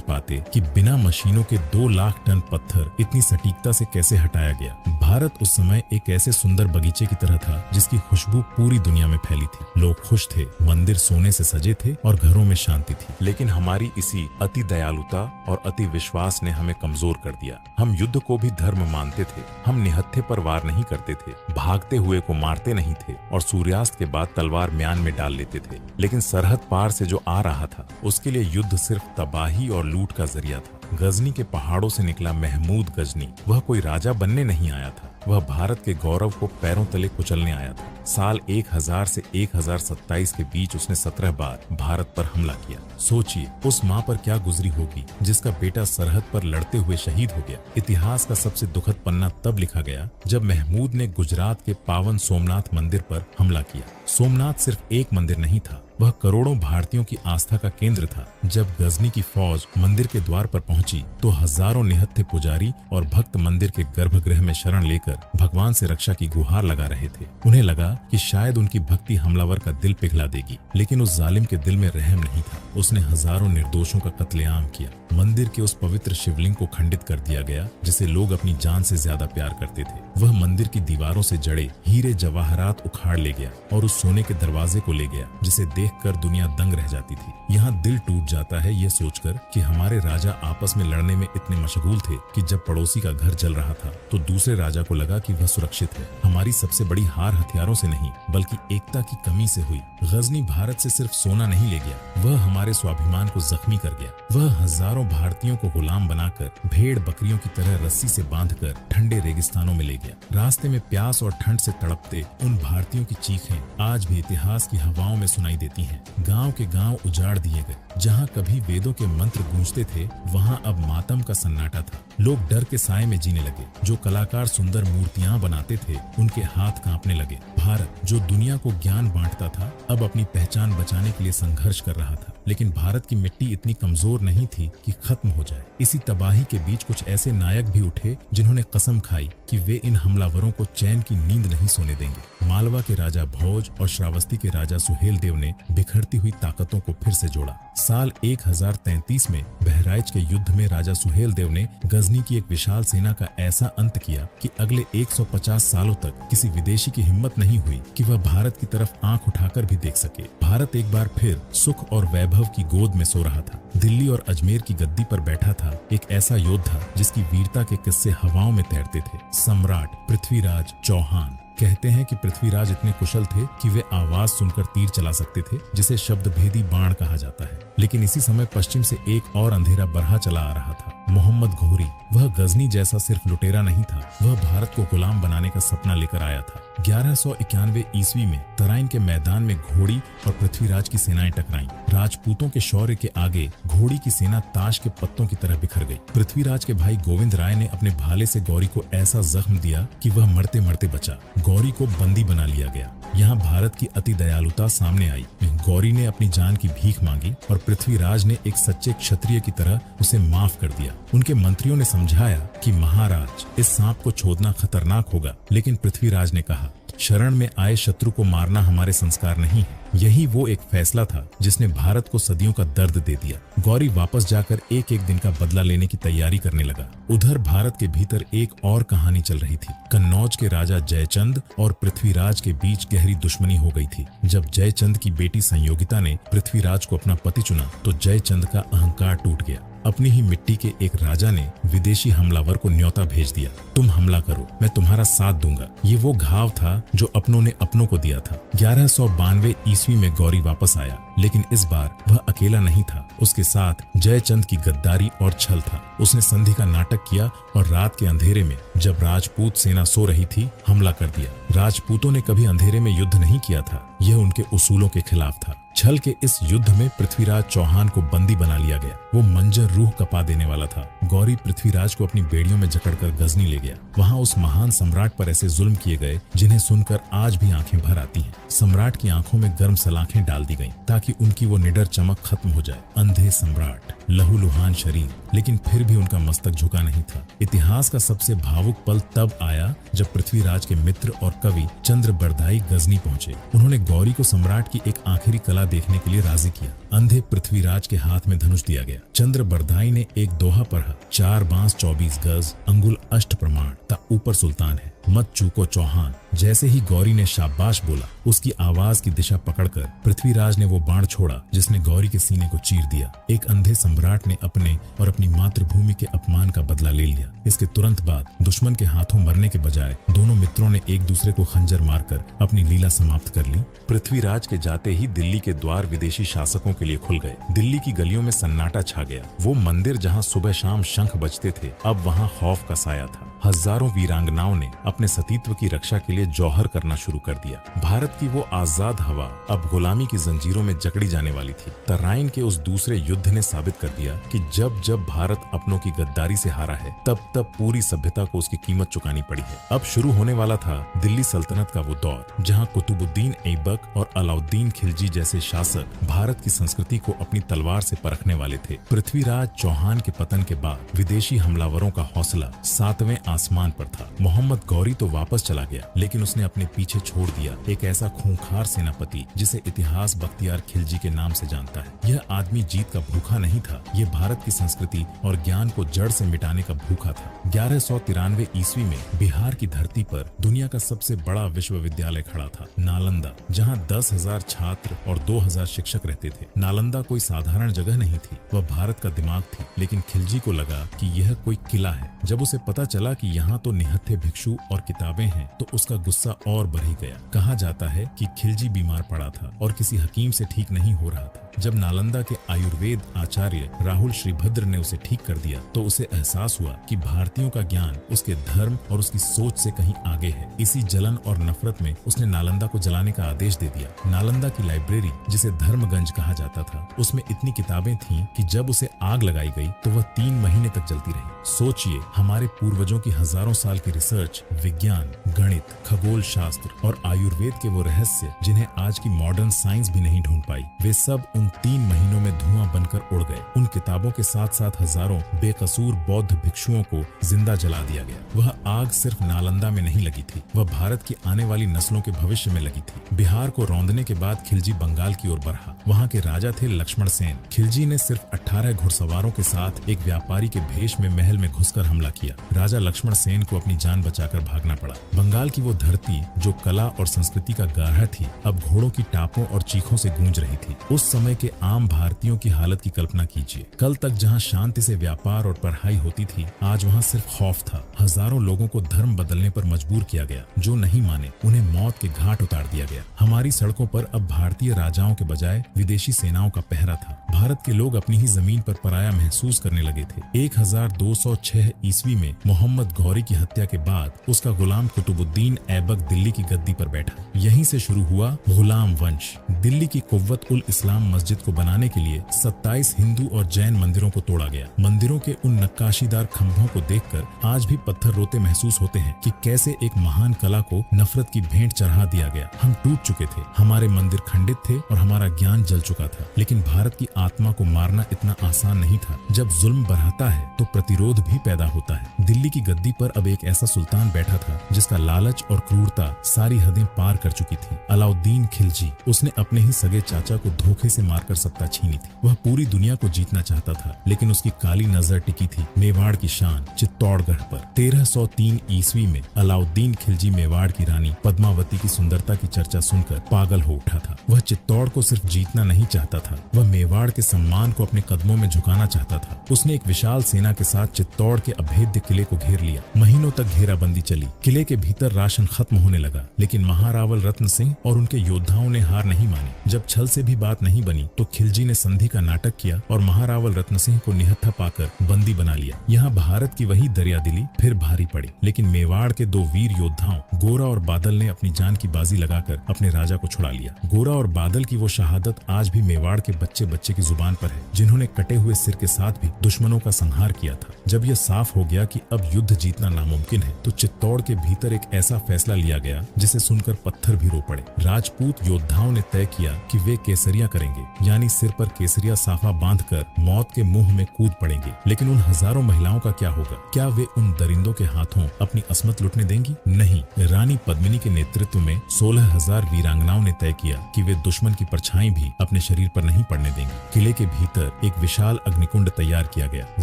पाते कि बिना मशीनों के 2 लाख टन पत्थर इतनी सटीकता से कैसे हटाया गया। भारत उस समय एक ऐसे सुंदर बगीचे की तरह था जिसकी खुशबू पूरी दुनिया में फैली थी। लोग खुश थे, मंदिर सोने से सजे थे और घरों में शांति थी। लेकिन हमारी इसी अति दयालुता और अति विश्वास ने हमें कमजोर कर दिया। हम युद्ध को भी धर्म मानते थे। हम निहत्थे पर वार नहीं करते थे, भागते हुए को मारते नहीं थे और सूर्यास्त के बाद तलवार म्यान में डाल लेते थे। लेकिन सरहद पार से जो आ रहा था उसके लिए युद्ध सिर्फ तबाही और लूट का जरिया था। गजनी के पहाड़ों से निकला महमूद गजनी, वह कोई राजा बनने नहीं आया था, वह भारत के गौरव को पैरों तले कुचलने आया था। साल 1000 से 1027 के बीच उसने 17 बार भारत पर हमला किया। सोचिए उस माँ पर क्या गुजरी होगी जिसका बेटा सरहद पर लड़ते हुए शहीद हो गया। इतिहास का सबसे दुखद पन्ना तब लिखा गया जब महमूद ने गुजरात के पावन सोमनाथ मंदिर पर हमला किया। सोमनाथ सिर्फ एक मंदिर नहीं था, वह करोड़ों भारतीयों की आस्था का केंद्र था। जब गजनी की फौज मंदिर के द्वार पर पहुंची तो हजारों निहत्थे पुजारी और भक्त मंदिर के गर्भगृह में शरण लेकर भगवान से रक्षा की गुहार लगा रहे थे। उन्हें लगा कि शायद उनकी भक्ति हमलावर का दिल पिघला देगी, लेकिन उस जालिम के दिल में रहम नहीं था। उसने हजारों निर्दोषों का कत्लेआम किया। मंदिर के उस पवित्र शिवलिंग को खंडित कर दिया गया जिसे लोग अपनी जान से ज्यादा प्यार करते थे। वह मंदिर की दीवारों से जड़े हीरे जवाहरात उखाड़ ले गया और उस सोने के दरवाजे को ले गया जिसे देखकर दुनिया दंग रह जाती थी। यहाँ दिल टूट जाता है ये सोचकर कि हमारे राजा आपस में लड़ने में इतने मशगूल थे कि जब पड़ोसी का घर जल रहा था तो दूसरे राजा को लगा कि वह सुरक्षित है। हमारी सबसे बड़ी हार हथियारों से नहीं बल्कि एकता की कमी से हुई। गजनी भारत से सिर्फ सोना नहीं ले गया, वह हमारे स्वाभिमान को जख्मी कर गया। वह हजारों भारतीयों को गुलाम बनाकर भेड़ बकरियों की तरह रस्सी से बांधकर ठंडे रेगिस्तानों में ले गया। रास्ते में प्यास और ठंड से तड़पते उन भारतीयों की चीखें आज भी इतिहास की हवाओं में सुनाई देती हैं। गांव के गांव उजाड़ दिए गए। जहां कभी वेदों के मंत्र गूंजते थे वहां अब मातम का सन्नाटा था। लोग डर के साए में जीने लगे। जो कलाकार सुंदर मूर्तियां बनाते थे उनके हाथ कांपने लगे। भारत जो दुनिया को ज्ञान बांटता था अब अपनी पहचान बचाने के लिए संघर्ष कर रहा था। लेकिन भारत की मिट्टी इतनी कमजोर नहीं थी कि खत्म हो जाए। इसी तबाही के बीच कुछ ऐसे नायक भी उठे जिन्होंने कसम खाई कि वे इन हमलावरों को चैन की नींद नहीं सोने देंगे। मालवा के राजा भोज और श्रावस्ती के राजा सुहेल देव ने बिखरती हुई ताकतों को फिर से जोड़ा। साल 1033 में बहराइच के युद्ध में राजा सुहेल देव ने गजनी की एक विशाल सेना का ऐसा अंत किया कि अगले 150 सालों तक किसी विदेशी की हिम्मत नहीं हुई कि वह भारत की तरफ आंख उठाकर भी देख सके। भारत एक बार फिर सुख और वैभव की गोद में सो रहा था। दिल्ली और अजमेर की गद्दी पर बैठा था एक ऐसा योद्धा जिसकी वीरता के किस्से हवाओं में तैरते थे। सम्राट पृथ्वीराज चौहान। कहते हैं कि पृथ्वीराज इतने कुशल थे कि वे आवाज सुनकर तीर चला सकते थे जिसे शब्द भेदी बाण कहा जाता है। लेकिन इसी समय पश्चिम से एक और अंधेरा बरहा चला आ रहा था। मोहम्मद घोरी। वह गजनी जैसा सिर्फ लुटेरा नहीं था, वह भारत को गुलाम बनाने का सपना लेकर आया था। 1191 ईस्वी में तराइन के मैदान में घोड़ी और पृथ्वीराज की सेनाएं टकराईं। राजपूतों के शौर्य के आगे घोड़ी की सेना ताश के पत्तों की तरह बिखर गई। पृथ्वीराज के भाई गोविंद राय ने अपने भाले से गौरी को ऐसा जख्म दिया कि वह मरते मरते बचा। गौरी को बंदी बना लिया गया। यहाँ भारत की अति दयालुता सामने आई। गौरी ने अपनी जान की भीख मांगी और पृथ्वीराज ने एक सच्चे क्षत्रिय की तरह उसे माफ कर दिया। उनके मंत्रियों ने समझाया कि महाराज इस सांप को छोड़ना खतरनाक होगा, लेकिन पृथ्वीराज ने कहा शरण में आए शत्रु को मारना हमारे संस्कार नहीं है। यही वो एक फैसला था जिसने भारत को सदियों का दर्द दे दिया। गौरी वापस जाकर एक एक दिन का बदला लेने की तैयारी करने लगा। उधर भारत के भीतर एक और कहानी चल रही थी। कन्नौज के राजा जयचंद और पृथ्वीराज के बीच गहरी दुश्मनी हो गई थी। जब जयचंद की बेटी संयोगिता ने पृथ्वीराज को अपना पति चुना तो जयचंद का अहंकार टूट गया। अपनी ही मिट्टी के एक राजा ने विदेशी हमलावर को न्योता भेज दिया, तुम हमला करो, मैं तुम्हारा साथ दूंगा। ये वो घाव था जो अपनों ने अपनों को दिया था। 1192 ईस्वी में गौरी वापस आया, लेकिन इस बार वह अकेला नहीं था। उसके साथ जयचंद की गद्दारी और छल था। उसने संधि का नाटक किया और रात के अंधेरे में, जब राजपूत सेना सो रही थी, हमला कर दिया। राजपूतों ने कभी अंधेरे में युद्ध नहीं किया था, यह उनके उसूलों के खिलाफ था। छल के इस युद्ध में पृथ्वीराज चौहान को बंदी बना लिया गया। वो मंजर रूह कपा देने वाला था। गौरी पृथ्वीराज को अपनी बेड़ियों में जकड़कर गजनी ले गया। वहां उस महान सम्राट पर ऐसे जुल्म किए गए जिन्हें सुनकर आज भी आंखें भर आती हैं। सम्राट की आंखों में गर्म सलाखें डाल दी गईं ताकि उनकी वो निडर चमक खत्म हो जाए। अंधे सम्राट, लहूलुहान शरीर, लेकिन फिर भी उनका मस्तक झुका नहीं था। इतिहास का सबसे भावुक पल तब आया जब पृथ्वीराज के मित्र और कवि चंद्रबरदाई गजनी पहुंचे। उन्होंने गौरी को सम्राट की एक आखिरी कला देखने के लिए राजी किया। अंधे पृथ्वीराज के हाथ में धनुष दिया गया। चंद्रबरदाई ने एक दोहा पढ़ा, 4 बांस 24 गज, अंगुल अष्ट प्रमाण, ता ऊपर सुल्तान है, मत चूको चौहान। जैसे ही गौरी ने शाबाश बोला, उसकी आवाज की दिशा पकड़कर पृथ्वीराज ने वो बाण छोड़ा जिसने गौरी के सीने को चीर दिया। एक अंधे सम्राट ने अपने और अपनी मातृभूमि के अपमान का बदला ले लिया। इसके तुरंत बाद दुश्मन के हाथों मरने के बजाय दोनों मित्रों ने एक दूसरे को खंजर मारकर अपनी लीला समाप्त कर ली। पृथ्वीराज के जाते ही दिल्ली के द्वार विदेशी शासकों के लिए खुल गए। दिल्ली की गलियों में सन्नाटा छा गया। वो मंदिर जहाँ सुबह शाम शंख बजते थे, अब वहाँ खौफ का साया था। हजारों वीरांगनाओं ने अपने सतीत्व की रक्षा के लिए जौहर करना शुरू कर दिया। भारत की वो आजाद हवा अब गुलामी की जंजीरों में जकड़ी जाने वाली थी। तराइन के उस दूसरे युद्ध ने साबित कर दिया कि जब जब भारत अपनों की गद्दारी से हारा है, तब तब पूरी सभ्यता को उसकी कीमत चुकानी पड़ी है। अब शुरू होने वाला था दिल्ली सल्तनत का वो दौर, जहाँ कुतुबुद्दीन ऐबक और अलाउद्दीन खिलजी जैसे शासक भारत की संस्कृति को अपनी तलवार से परखने वाले थे। पृथ्वीराज चौहान के पतन के बाद विदेशी हमलावरों का हौसला 7वें आसमान पर था। मोहम्मद गौरी तो वापस चला गया, लेकिन उसने अपने पीछे छोड़ दिया एक ऐसा खूंखार सेनापति जिसे इतिहास बख्तियार खिलजी के नाम से जानता है। यह आदमी जीत का भूखा नहीं था, ये भारत की संस्कृति और ज्ञान को जड़ से मिटाने का भूखा था। 1193 ईस्वी में बिहार की धरती पर दुनिया का सबसे बड़ा विश्वविद्यालय खड़ा था, नालंदा, जहाँ 10,000 छात्र और 2,000 शिक्षक रहते थे। नालंदा कोई साधारण जगह नहीं थी, वह भारत का दिमाग थी। लेकिन खिलजी को लगा कि यह कोई किला है। जब उसे पता चला कि यहाँ तो निहत्थे भिक्षु और किताबें हैं, तो उसका गुस्सा और बढ़ ही गया। कहा जाता है कि खिलजी बीमार पड़ा था और किसी हकीम से ठीक नहीं हो रहा था। जब नालंदा के आयुर्वेद आचार्य राहुल श्रीभद्र ने उसे ठीक कर दिया, तो उसे एहसास हुआ कि भारतीयों का ज्ञान उसके धर्म और उसकी सोच से कहीं आगे है। इसी जलन और नफरत में उसने नालंदा को जलाने का आदेश दे दिया। नालंदा की लाइब्रेरी, जिसे धर्मगंज कहा जाता था, उसमें इतनी किताबें थीं कि जब उसे आग लगाई गई तो वह 3 महीने तक जलती रही। सोचिए, हमारे पूर्वजों की हजारों साल की रिसर्च, विज्ञान, गणित, खगोल शास्त्र और आयुर्वेद के वो रहस्य जिन्हें आज की मॉडर्न साइंस भी नहीं ढूंढ पाई, वे सब उन 3 महीनों में धुआं बनकर उड़ गए। उन किताबों के साथ साथ हजारों बेकसूर बौद्ध भिक्षुओं को जिंदा जला दिया गया। वह आग सिर्फ नालंदा में नहीं लगी थी, वह भारत की आने वाली नस्लों के भविष्य में लगी थी। बिहार को रौंदने के बाद खिलजी बंगाल की ओर बढ़ा। वहाँ के राजा थे लक्ष्मण सेन। खिलजी ने सिर्फ 18 घुड़सवारों के साथ एक व्यापारी के भेष में महल में घुसकर हमला किया। राजा लक्ष्मण सेन को अपनी जान बचाकर भागना पड़ा। बंगाल की वो धरती जो कला और संस्कृति का गारहा थी, अब घोड़ों की टापों और चीखों से गूंज रही थी। उस समय के आम भारतीयों की हालत की कल्पना कीजिए। कल तक जहां शांति से व्यापार और पढ़ाई होती थी, आज वहां सिर्फ खौफ था। हजारों लोगों को धर्म बदलने पर मजबूर किया गया। जो नहीं माने उन्हें मौत के घाट उतार दिया गया। हमारी सड़कों पर अब भारतीय राजाओं के बजाय विदेशी सेनाओं का पहरा था। भारत के लोग अपनी ही जमीन पर पराया महसूस करने लगे थे। 1206 ईस्वी में मोहम्मद गौरी की हत्या के बाद उसका गुलाम कुतुबुद्दीन ऐबक दिल्ली की गद्दी पर बैठा। यहीं से शुरू हुआ गुलाम वंश। दिल्ली की कुव्वत उल इस्लाम मस्जिद को बनाने के लिए 27 हिंदू और जैन मंदिरों को तोड़ा गया। मंदिरों के उन नक्काशीदार खंभों को देखकर आज भी पत्थर रोते महसूस होते हैं कि कैसे एक महान कला को नफरत की भेंट चढ़ा दिया गया। हम टूट चुके थे, हमारे मंदिर खंडित थे और हमारा ज्ञान जल चुका था। लेकिन भारत की आत्मा को मारना इतना आसान नहीं था। जब जुल्म बढ़ाता है तो प्रतिरोध भी पैदा होता है। दिल्ली की गद्दी पर अब एक ऐसा सुल्तान बैठा था जिसका लालच और क्रूरता सारी हदें पार कर चुकी थी। अलाउद्दीन खिलजी। उसने अपने ही सगे चाचा को धोखे से मारकर सत्ता छीनी थी। वह पूरी दुनिया को जीतना चाहता था, लेकिन उसकी काली नजर टिकी थी मेवाड़ की शान चित्तौड़गढ़ पर। 1303 ईस्वी में अलाउद्दीन खिलजी मेवाड़ की रानी पद्मावती की सुंदरता की चर्चा सुनकर पागल हो उठा था। वह चित्तौड़ को सिर्फ जीतना नहीं चाहता था, वह मेवाड़ के सम्मान को अपने कदमों में झुकाना चाहता था। उसने एक विशाल सेना के साथ चित्तौड़ के अभेद्य किले को घेर लिया। महीनों तक घेराबंदी चली। किले के भीतर राशन खत्म होने लगा, लेकिन महारावल रत्न सिंह और उनके योद्धाओं ने हार नहीं मानी। जब छल से भी बात नहीं बनी तो खिलजी ने संधि का नाटक किया और महारावल रत्न सिंह को निहत्था पाकर बंदी बना लिया। यहाँ भारत की वही दरियादिली फिर भारी पड़ी, लेकिन मेवाड़ के दो वीर योद्धाओं गोरा और बादल ने अपनी जान की बाजी लगाकर अपने राजा को छुड़ा लिया। गोरा और बादल की वो शहादत आज भी मेवाड़ के बच्चे बच्चे की जुबान पर है, जिन्होंने कटे हुए सिर के साथ भी दुश्मनों का संहार किया था। जब यह साफ हो गया कि अब युद्ध जीतना नामुमकिन है, तो चित्तौड़ के भीतर एक ऐसा फैसला लिया गया जिसे सुनकर पत्थर भी रो पड़े। राजपूत योद्धाओं ने तय किया कि वे केसरिया करेंगे, यानी सिर पर केसरिया साफा बांधकर मौत के मुंह में कूद पड़ेंगे। लेकिन उन हजारों महिलाओं का क्या होगा? क्या वे उन दरिंदों के हाथों अपनी अस्मत लुटने देंगी? नहीं। रानी पद्मिनी के नेतृत्व में 16,000 वीरांगनाओं ने तय किया कि वे दुश्मन की परछाई भी अपने शरीर पर नहीं पड़ने देंगे। किले के भीतर एक विशाल अग्निकुंड तैयार किया गया।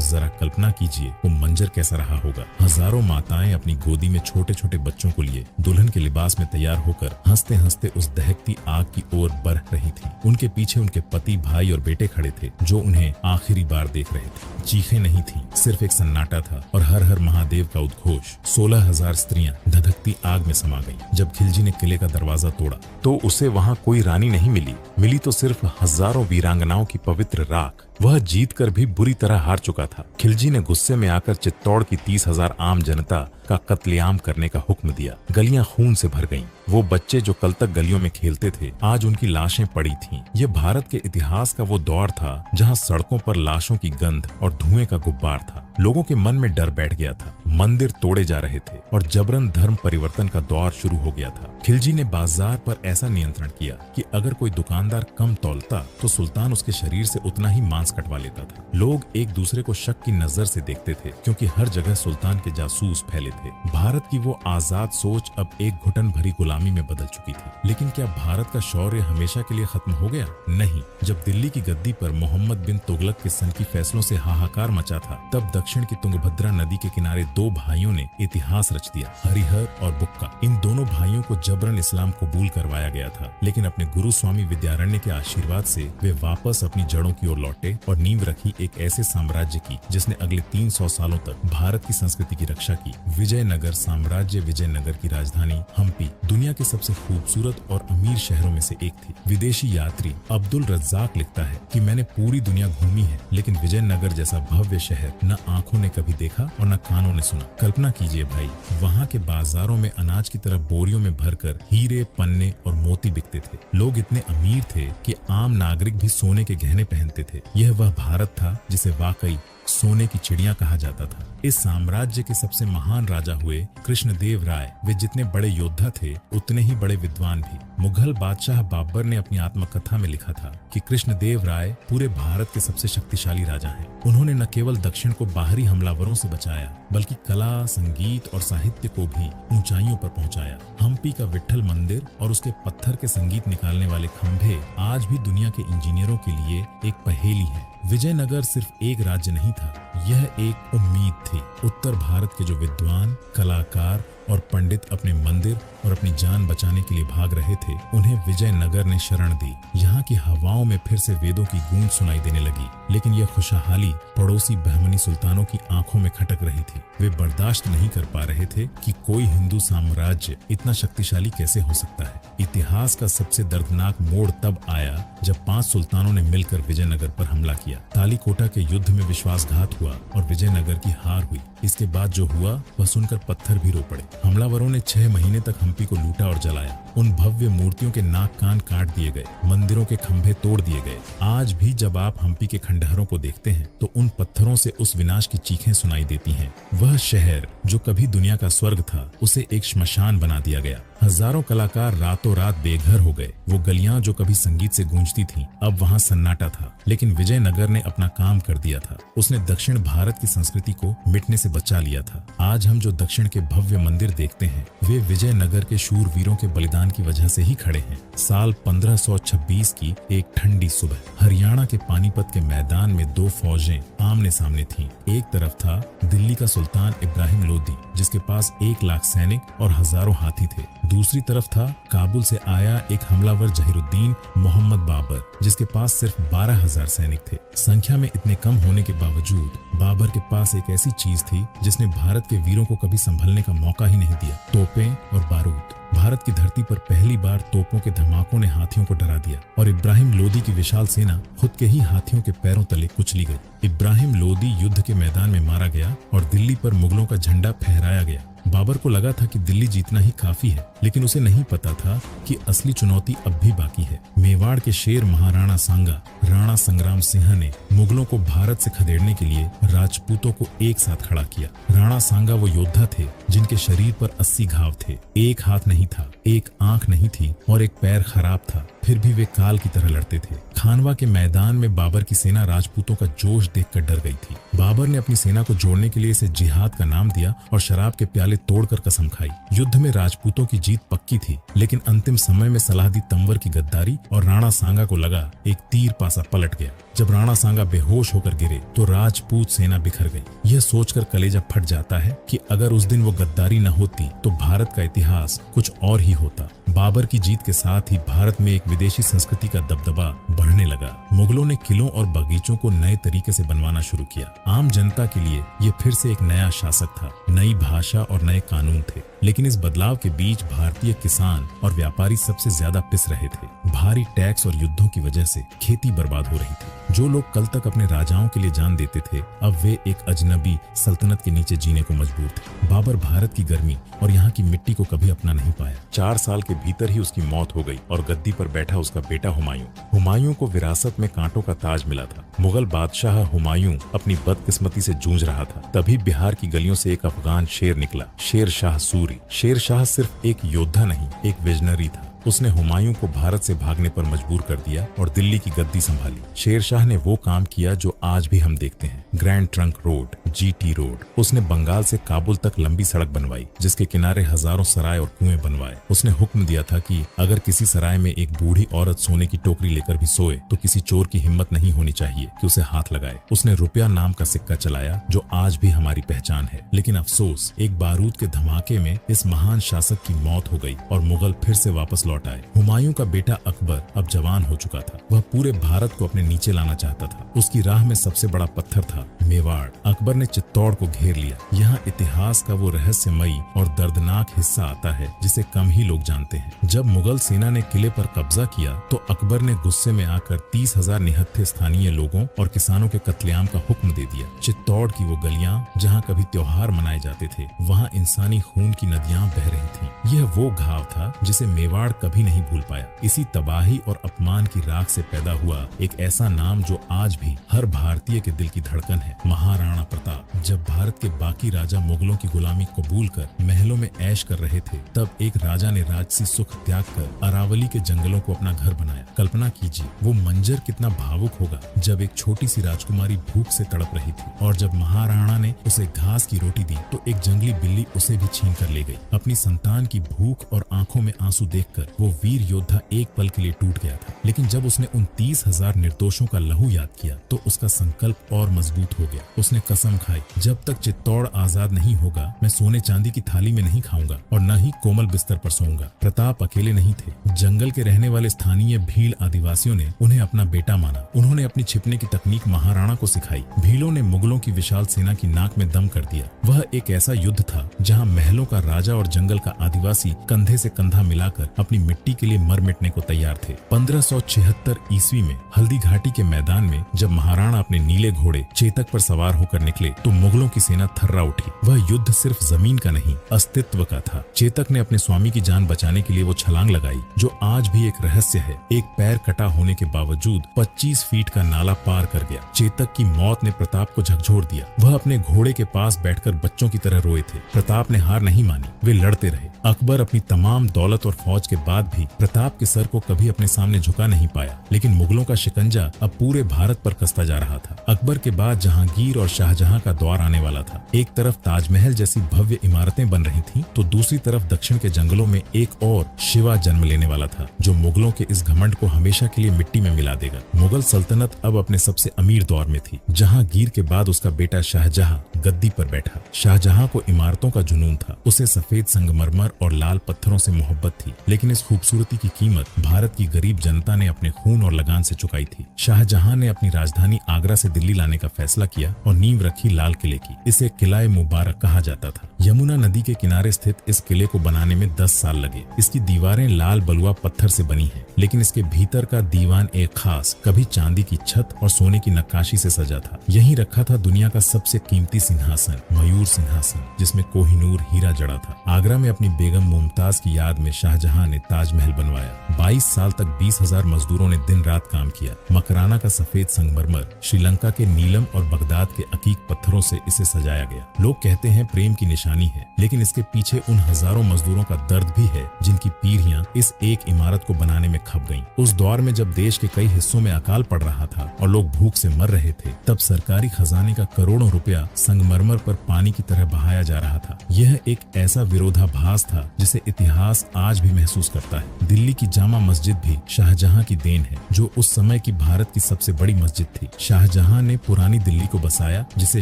जरा कल्पना कीजिए वो मंजर कैसा रहा होगा। हजारों माताएं अपनी गोदी में छोटे छोटे बच्चों को लिए दुल्हन के लिबास में तैयार होकर हंसते हंसते उस दहकती आग की ओर बढ़ रही थी। उनके पीछे उनके पति, भाई और बेटे खड़े थे, जो उन्हें आखिरी बार देख रहे थे। चीखें नहीं थी, सिर्फ एक सन्नाटा था और हर हर महादेव का उद्घोष। 16,000 स्त्रियां धधकती आग में समा गईं। जब खिलजी ने किले का दरवाजा तोड़ा तो उसे वहां कोई रानी नहीं मिली तो सिर्फ हजारों वीरांगनाओं की पवित्र राख। वह जीत कर भी बुरी तरह हार चुका था। खिलजी ने गुस्से में आकर चित्तौड़ की 30,000 आम जनता का कत्लेआम करने का हुक्म दिया। गलियां खून से भर गईं। वो बच्चे जो कल तक गलियों में खेलते थे, आज उनकी लाशें पड़ी थीं। ये भारत के इतिहास का वो दौर था जहां सड़कों पर लाशों की गंध और धुएं का गुब्बार था। लोगों के मन में डर बैठ गया था। मंदिर तोड़े जा रहे थे और जबरन धर्म परिवर्तन का दौर शुरू हो गया था। खिलजी ने बाजार पर ऐसा नियंत्रण किया कि अगर कोई दुकानदार कम तौलता तो सुल्तान उसके शरीर से उतना ही मांस कटवा लेता था। लोग एक दूसरे को शक की नजर से देखते थे, क्योंकि हर जगह सुल्तान के जासूस फैले थे। भारत की वो आजाद सोच अब एक घुटन भरी गुलामी में बदल चुकी थी। लेकिन क्या भारत का शौर्य हमेशा के लिए खत्म हो गया? नहीं। जब दिल्ली की गद्दी पर मोहम्मद बिन तुगलक के सनकी फैसलों से हाहाकार मचा था, तब दक्षिण की तुंगभद्रा नदी के किनारे दो भाइयों ने इतिहास रच दिया, हरिहर और बुक्का। इन दोनों भाइयों को जबरन इस्लाम कबूल करवाया गया था, लेकिन अपने गुरु स्वामी विद्यारण्य के आशीर्वाद से वे वापस अपनी जड़ों की ओर लौटे और नींव रखी एक ऐसे साम्राज्य की जिसने अगले 300 सालों तक भारत की संस्कृति की रक्षा की। विजयनगर साम्राज्य, विजयनगर की राजधानी हम्पी दुनिया के सबसे खूबसूरत और अमीर शहरों में से एक थी। विदेशी यात्री अब्दुल रज्जाक लिखता है कि मैंने पूरी दुनिया घूमी है, लेकिन विजयनगर जैसा भव्य शहर न आंखों ने कभी देखा और न कानों ने सुना। कल्पना कीजिए भाई, वहाँ के बाजारों में अनाज की तरह बोरियों में भरकर हीरे, पन्ने और मोती बिकते थे। लोग इतने अमीर थे कि आम नागरिक भी सोने के गहने पहनते थे। यह वह भारत था जिसे वाकई सोने की चिड़िया कहा जाता था। इस साम्राज्य के सबसे महान राजा हुए कृष्णदेव राय। वे जितने बड़े योद्धा थे, उतने ही बड़े विद्वान भी। मुगल बादशाह बाबर ने अपनी आत्मकथा में लिखा था कि कृष्णदेव राय पूरे भारत के सबसे शक्तिशाली राजा हैं। उन्होंने न केवल दक्षिण को बाहरी हमलावरों से बचाया, बल्कि कला, संगीत और साहित्य को भी ऊंचाइयों पर पहुंचाया। हम्पी का विट्ठल मंदिर और उसके पत्थर के संगीत निकालने वाले खंभे आज भी दुनिया के इंजीनियरों के लिए एक पहेली है। विजयनगर सिर्फ एक राज्य नहीं था, यह एक उम्मीद थी। उत्तर भारत के जो विद्वान, कलाकार और पंडित अपने मंदिर और अपनी जान बचाने के लिए भाग रहे थे, उन्हें विजयनगर ने शरण दी। यहाँ की हवाओं में फिर से वेदों की गूंज सुनाई देने लगी, लेकिन यह खुशहाली पड़ोसी बहमनी सुल्तानों की आंखों में खटक रही थी। वे बर्दाश्त नहीं कर पा रहे थे कि कोई हिंदू साम्राज्य इतना शक्तिशाली कैसे हो सकता है। इतिहास का सबसे दर्दनाक मोड़ तब आया जब 5 सुल्तानों ने मिलकर विजयनगर पर हमला किया। तालीकोटा के युद्ध में विश्वासघात हुआ और विजयनगर की हार हुई। इसके बाद जो हुआ वह सुनकर पत्थर भी रो पड़े। हमलावरों ने 6 महीने तक हम्पी को लूटा और जलाया। उन भव्य मूर्तियों के नाक कान काट दिए गए, मंदिरों के खंभे तोड़ दिए गए। आज भी जब आप हम्पी के खंडहरों को देखते हैं तो उन पत्थरों से उस विनाश की चीखें सुनाई देती हैं। वह शहर जो कभी दुनिया का स्वर्ग था, उसे एक श्मशान बना दिया गया। हजारों कलाकार रातों रात बेघर हो गए। वो गलियां जो कभी संगीत से गूंजती थीं, अब वहां सन्नाटा था। लेकिन विजयनगर ने अपना काम कर दिया था। उसने दक्षिण भारत की संस्कृति को मिटने से बचा लिया था। आज हम जो दक्षिण के भव्य मंदिर देखते हैं, वे विजयनगर के शूरवीरों के बलिदान की वजह से ही खड़े हैं। साल 1526 की एक ठंडी सुबह हरियाणा के पानीपत के मैदान में दो फौजें आमने सामने थीं। एक तरफ था दिल्ली का सुल्तान इब्राहिम लोदी, जिसके पास 1 लाख सैनिक और हजारों हाथी थे। दूसरी तरफ था काबुल से आया एक हमलावर जहीरुद्दीन मोहम्मद बाबर, जिसके पास सिर्फ 12,000 सैनिक थे। संख्या में इतने कम होने के बावजूद बाबर के पास एक ऐसी चीज थी जिसने भारत के वीरों को कभी संभलने का मौका ही नहीं दिया, तोपें और बारूद। भारत की धरती पर पहली बार तोपों के धमाकों ने हाथियों को डरा दिया और इब्राहिम लोदी की विशाल सेना खुद के ही हाथियों के पैरों तले कुचली गई। इब्राहिम लोदी युद्ध के मैदान में मारा गया और दिल्ली पर मुगलों का झंडा फहराया गया। बाबर को लगा था कि दिल्ली जीतना ही काफी है, लेकिन उसे नहीं पता था कि असली चुनौती अब भी बाकी है। मेवाड़ के शेर महाराणा सांगा राणा संग्राम सिंह ने मुगलों को भारत से खदेड़ने के लिए राजपूतों को एक साथ खड़ा किया। राणा सांगा वो योद्धा थे जिनके शरीर पर 80 घाव थे, एक हाथ नहीं था, एक आंख नहीं थी और एक पैर खराब था, फिर भी वे काल की तरह लड़ते थे। खानवा के मैदान में बाबर की सेना राजपूतों का जोश देखकर डर गई थी। बाबर ने अपनी सेना को जोड़ने के लिए इसे जिहाद का नाम दिया और शराब के प्याले तोड़कर कसम खाई। युद्ध में राजपूतों की जीत पक्की थी, लेकिन अंतिम समय में सलाहदी तंवर की गद्दारी और राणा सांगा को लगा एक तीर पासा पलट गया। जब राणा सांगा बेहोश होकर गिरे तो राजपूत सेना बिखर गई। यह सोचकर कलेजा फट जाता है कि अगर उस दिन वो गद्दारी न होती तो भारत का इतिहास कुछ और ही होता। बाबर की जीत के साथ ही भारत में एक विदेशी संस्कृति का दबदबा बढ़ने लगा। मुगलों ने किलों और बगीचों को नए तरीके से बनवाना शुरू किया। आम जनता के लिए ये फिर से एक नया शासक था, नई भाषा और नए कानून थे। लेकिन इस बदलाव के बीच भारतीय किसान और व्यापारी सबसे ज्यादा पिस रहे थे। भारी टैक्स और युद्धों की वजह से खेती बर्बाद हो रही थी। जो लोग कल तक अपने राजाओं के लिए जान देते थे, अब वे एक अजनबी सल्तनत के नीचे जीने को मजबूर थे। बाबर भारत की गर्मी और यहाँ की मिट्टी को कभी अपना नहीं पाया। 4 साल के भीतर ही उसकी मौत हो गई और गद्दी पर बैठा उसका बेटा हुमायूं। हुमायूं को विरासत में कांटों का ताज मिला था। मुगल बादशाह हुमायूं अपनी बदकिस्मती से जूझ रहा था। तभी बिहार की गलियों से एक अफगान शेर निकला, शेर शाह सूरी। शेर शाह सिर्फ एक योद्धा नहीं, एक विजनरी था। उसने हुमायूं को भारत से भागने पर मजबूर कर दिया और दिल्ली की गद्दी संभाली। शेर शाह ने वो काम किया जो आज भी हम देखते हैं, grand trunk road, GT road. उसने बंगाल से काबुल तक लंबी सड़क बनवाई, जिसके किनारे हजारों सराय और कुएं बनवाए। उसने हुक्म दिया था कि अगर किसी सराय में एक बूढ़ी औरत सोने की टोकरी लेकर भी सोए तो किसी चोर की हिम्मत नहीं होनी चाहिए कि उसे हाथ लगाए। उसने रुपया नाम का सिक्का चलाया जो आज भी हमारी पहचान है। लेकिन अफसोस, एक बारूद के धमाके में इस महान शासक की मौत हो गई और मुगल फिर से वापस लौट आए। हुमायूं का बेटा अकबर अब जवान हो चुका था। वह पूरे भारत को अपने नीचे लाना चाहता था। उसकी राह में सबसे बड़ा पत्थर था मेवाड़। अकबर ने चित्तौड़ को घेर लिया। यहाँ इतिहास का वो रहस्यमयी और दर्दनाक हिस्सा आता है जिसे कम ही लोग जानते हैं। जब मुगल सेना ने किले पर कब्जा किया तो अकबर ने गुस्से में आकर 30,000 निहत्थे स्थानीय लोगों और किसानों के कत्लेआम का हुक्म दे दिया। चित्तौड़ की वो गलियां जहाँ कभी त्योहार मनाए जाते थे, वहाँ इंसानी खून की नदियां बह रही थीं। यह वो घाव था जिसे मेवाड़ कभी नहीं भूल पाया। इसी तबाही और अपमान की राख से पैदा हुआ एक ऐसा नाम जो आज भी हर भारतीय के दिल की धड़कन है, महाराणा प्रताप। जब भारत के बाकी राजा मुगलों की गुलामी कबूल कर महलों में ऐश कर रहे थे, तब एक राजा ने राजसी सुख त्याग कर अरावली के जंगलों को अपना घर बनाया। कल्पना कीजिए वो मंजर कितना भावुक होगा जब एक छोटी सी राजकुमारी भूख से तड़प रही थी और जब महाराणा ने उसे घास की रोटी दी तो एक जंगली बिल्ली उसे भी छीन कर ले गई। अपनी संतान की भूख और आंखों में आंसू देखकर वो वीर योद्धा एक पल के लिए टूट गया था। लेकिन जब उसने उन 30,000 निर्दोषों का लहू याद किया तो उसका संकल्प और मजबूत हो गया। उसने कसम खाई, जब तक चित्तौड़ आजाद नहीं होगा मैं सोने चांदी की थाली में नहीं खाऊंगा और न ही कोमल बिस्तर पर सोऊंगा। प्रताप अकेले नहीं थे। जंगल के रहने वाले स्थानीय भील आदिवासियों ने उन्हें अपना बेटा माना। उन्होंने अपनी छिपने की तकनीक महाराणा को सिखाई। भीलों ने मुगलों की विशाल सेना की नाक में दम कर दिया। वह एक ऐसा युद्ध था जहाँ महलों का राजा और जंगल का आदिवासी कंधे से कंधा मिलाकर अपनी अपनी मिट्टी के लिए मर मिटने को तैयार थे। 1576 ईस्वी में हल्दी घाटी के मैदान में जब महाराणा अपने नीले घोड़े चेतक पर सवार होकर निकले तो मुगलों की सेना थर्रा उठी। वह युद्ध सिर्फ जमीन का नहीं, अस्तित्व का था। चेतक ने अपने स्वामी की जान बचाने के लिए वो छलांग लगाई जो आज भी एक रहस्य है। एक पैर कटा होने के बावजूद 25 फीट का नाला पार कर गया। चेतक की मौत ने प्रताप को झकझोर दिया। वह अपने घोड़े के पास बैठकर बच्चों की तरह रोए थे। प्रताप ने हार नहीं मानी, वे लड़ते रहे। अकबर अपनी तमाम दौलत और फौज के बाद भी प्रताप के सर को कभी अपने सामने झुका नहीं पाया। लेकिन मुगलों का शिकंजा अब पूरे भारत पर कसता जा रहा था। अकबर के बाद जहांगीर और शाहजहां का दौर आने वाला था। एक तरफ ताजमहल जैसी भव्य इमारतें बन रही थीं, तो दूसरी तरफ दक्षिण के जंगलों में एक और शिवा जन्म लेने वाला था जो मुगलों के इस घमंड को हमेशा के लिए मिट्टी में मिला देगा। मुगल सल्तनत अब अपने सबसे अमीर दौर में थी। जहांगीर के बाद उसका बेटा शाहजहां गद्दी पर बैठा। शाहजहां को इमारतों का जुनून था। उसे सफेद संगमरमर और लाल पत्थरों से मोहब्बत थी, लेकिन इस खूबसूरती की कीमत भारत की गरीब जनता ने अपने खून और लगान से चुकाई थी। शाहजहां ने अपनी राजधानी आगरा से दिल्ली लाने का फैसला किया और नींव रखी लाल किले की। इसे किला मुबारक कहा जाता था। यमुना नदी के किनारे स्थित इस किले को बनाने में 10 साल लगे। इसकी दीवारें लाल बलुआ पत्थर से बनी हैं, लेकिन इसके भीतर का दीवान एक खास, कभी चांदी की छत और सोने की नक्काशी से सजा था। यहीं रखा था दुनिया का सबसे कीमती सिंहासन, मयूर सिंहासन, जिसमें कोहिनूर हीरा जड़ा था। आगरा में अपनी बेगम मुमताज की याद में शाहजहां ने ताजमहल बनवाया। 22 साल तक 20,000 मजदूरों ने दिन रात काम किया। मकराना का सफेद संगमरमर, श्रीलंका के नीलम और बगदाद के अकीक पत्थरों से इसे सजाया गया। लोग कहते हैं प्रेम की निशानी है, लेकिन इसके पीछे उन हजारों मजदूरों का दर्द भी है जिनकी पीढ़ियां इस एक इमारत को बनाने में खप गईं। उस दौर में जब देश के कई हिस्सों में अकाल पड़ रहा था और लोग भूख से मर रहे थे, तब सरकारी खजाने का करोड़ों रुपया संगमरमर पर पानी की तरह बहाया जा रहा था। यह एक ऐसा विरोधाभास था जिसे इतिहास आज भी महसूस करता है। दिल्ली की जामा मस्जिद भी शाहजहां की देन है, जो उस समय की भारत की सबसे बड़ी मस्जिद थी। शाहजहां ने पुरानी दिल्ली को बसाया, जिसे